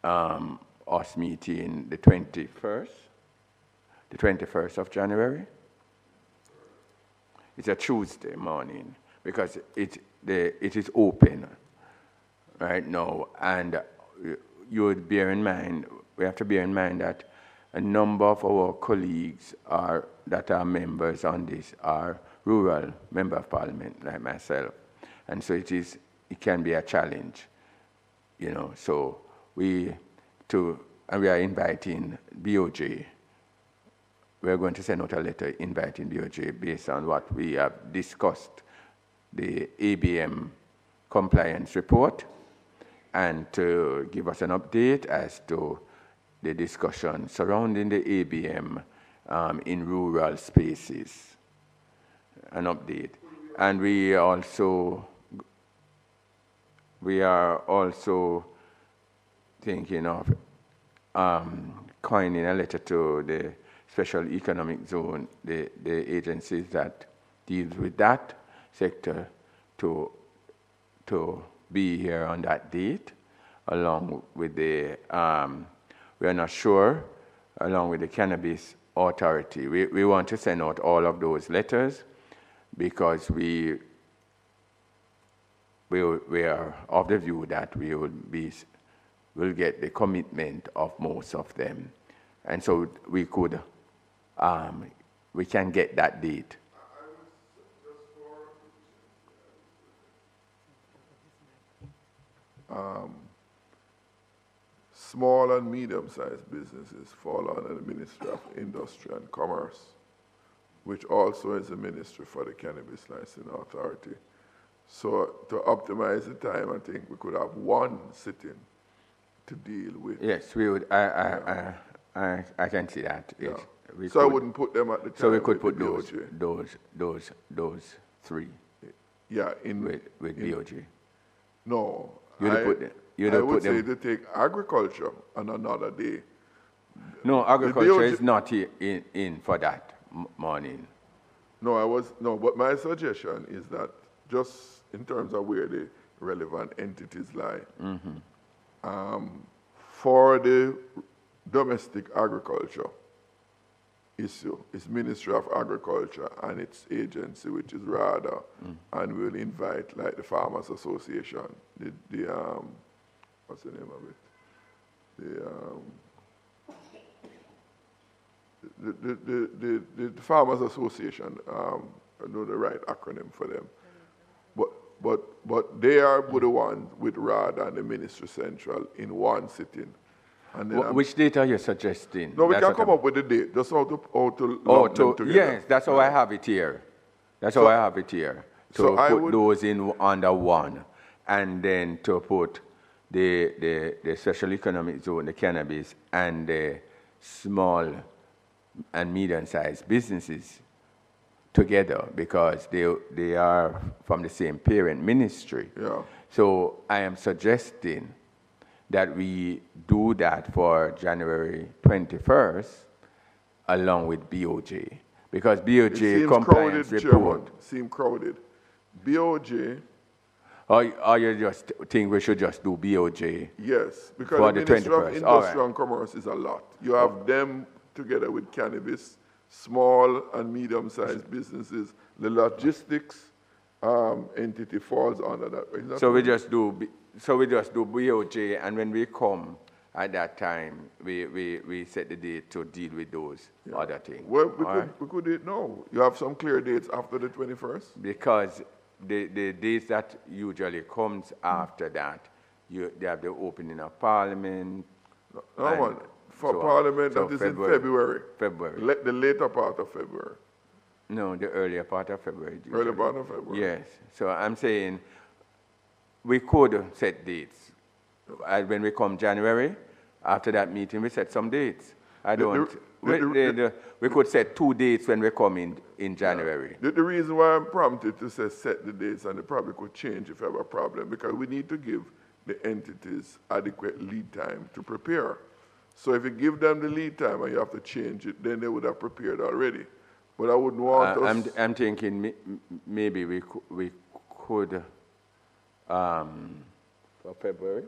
us meeting the 21st of January. It's a Tuesday morning because it is open right now, and you would bear in mind, we have to bear in mind that a number of our colleagues that are members on this are rural member of parliament like myself, and so it can be a challenge, So we are inviting BOJ. We're going to send out a letter inviting BOJ based on what we have discussed, the ABM compliance report, and to give us an update as to the discussion surrounding the ABM in rural spaces, an update. And we are also thinking of coining a letter to the Special Economic Zone, the agencies that deals with that sector, to be here on that date, along with the, we are not sure, along with the Cannabis Authority. We want to send out all of those letters because we are of the view that we will get the commitment of most of them. And so we can get that date. Small and medium-sized businesses fall under the Ministry of Industry and Commerce, which also is the Ministry for the Cannabis Licensing Authority. So to optimize the time, I think we could have one sitting to deal with. Yes, we would. I can see that. Yeah. Yes, I wouldn't put them at the time. So we could put those three. Yeah, with BOJ. No, I would say to take agriculture on another day. No, agriculture is not in for that morning. But my suggestion is that just in terms of where the relevant entities lie, for the domestic agriculture issue, it's Ministry of Agriculture and its agency, which is RADA, and we'll invite like the Farmers Association, what's the name of it? The Farmers Association, I know the right acronym for them, but they are the ones with RADA and the Ministry Central in one sitting. And then which date are you suggesting? No, we can come up with the date, just how to lump them together. Yes, that's how I have it here. That's how I have it here. To put those in under one, and then to put the Special Economic Zone, the cannabis, and the small and medium-sized businesses together, because they are from the same parent ministry. Yeah. So I am suggesting that we do that for January 21st along with BOJ, Because It BOJ seems compliance crowded, report. Chairman. Seem crowded. BOJ, Or you just think we should just do BOJ? yes, because For the the Ministry of 21st. All Industry right. and Commerce is a lot. You have them together with cannabis, small and medium-sized businesses. The logistics entity falls under that. Is that So we correct? just do BOJ, and when we come at that time, we set the date to deal with those other things. Well, all right? we could do it now. You have some clear dates after the 21st? Because the dates that usually comes after that, they have the opening of Parliament. No, and man. For so on. Parliament, So that is in February. February. The later part of February. No, the earlier part of February. Early usually. part of February. Yes. So I'm saying we could set dates. When we come January, after that meeting, we set some dates. We could set 2 dates when we come in January. The reason why I'm prompted to say set the dates, and it probably could change if I have a problem, because we need to give the entities adequate lead time to prepare. So if you give them the lead time and you have to change it, then they would have prepared already. But I wouldn't want us... I'm thinking maybe we could for February.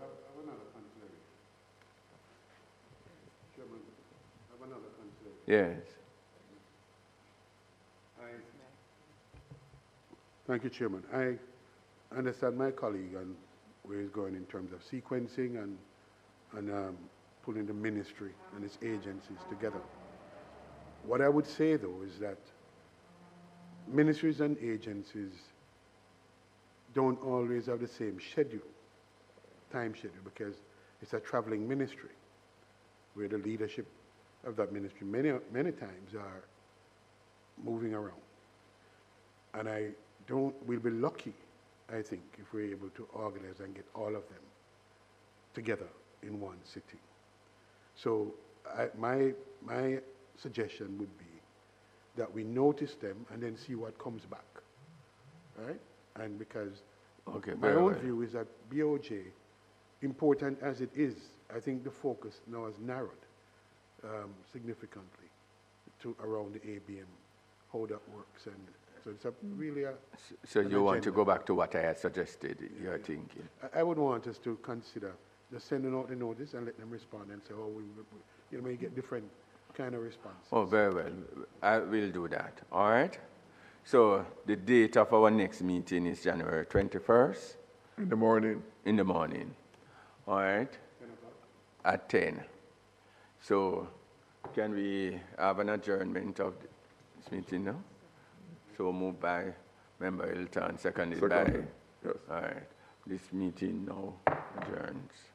Yes. Thank you, Chairman. I understand my colleague and where he's going in terms of sequencing and pulling the ministry and its agencies together. What I would say, though, is that ministries and agencies don't always have the same time schedule, because it's a traveling ministry where the leadership of that ministry many times are moving around. And we'll be lucky, I think, if we're able to organize and get all of them together in one sitting. So my suggestion would be that we notice them and then see what comes back, right? And because my own view is that BOJ, important as it is, I think the focus now has narrowed significantly to around the ABM, how that works, and so it's really a... So you want to go back to what I had suggested, you're thinking? I would want us to consider just sending out the notice and let them respond and say, oh, you may get different kind of responses. Oh, very well. I will do that, all right? So the date of our next meeting is January 21st? In the morning. In the morning, all right? 10 o'clock? At 10. So can we have an adjournment of this meeting now? So moved by Member Hilton, seconded by... Yes. All right. This meeting now adjourns.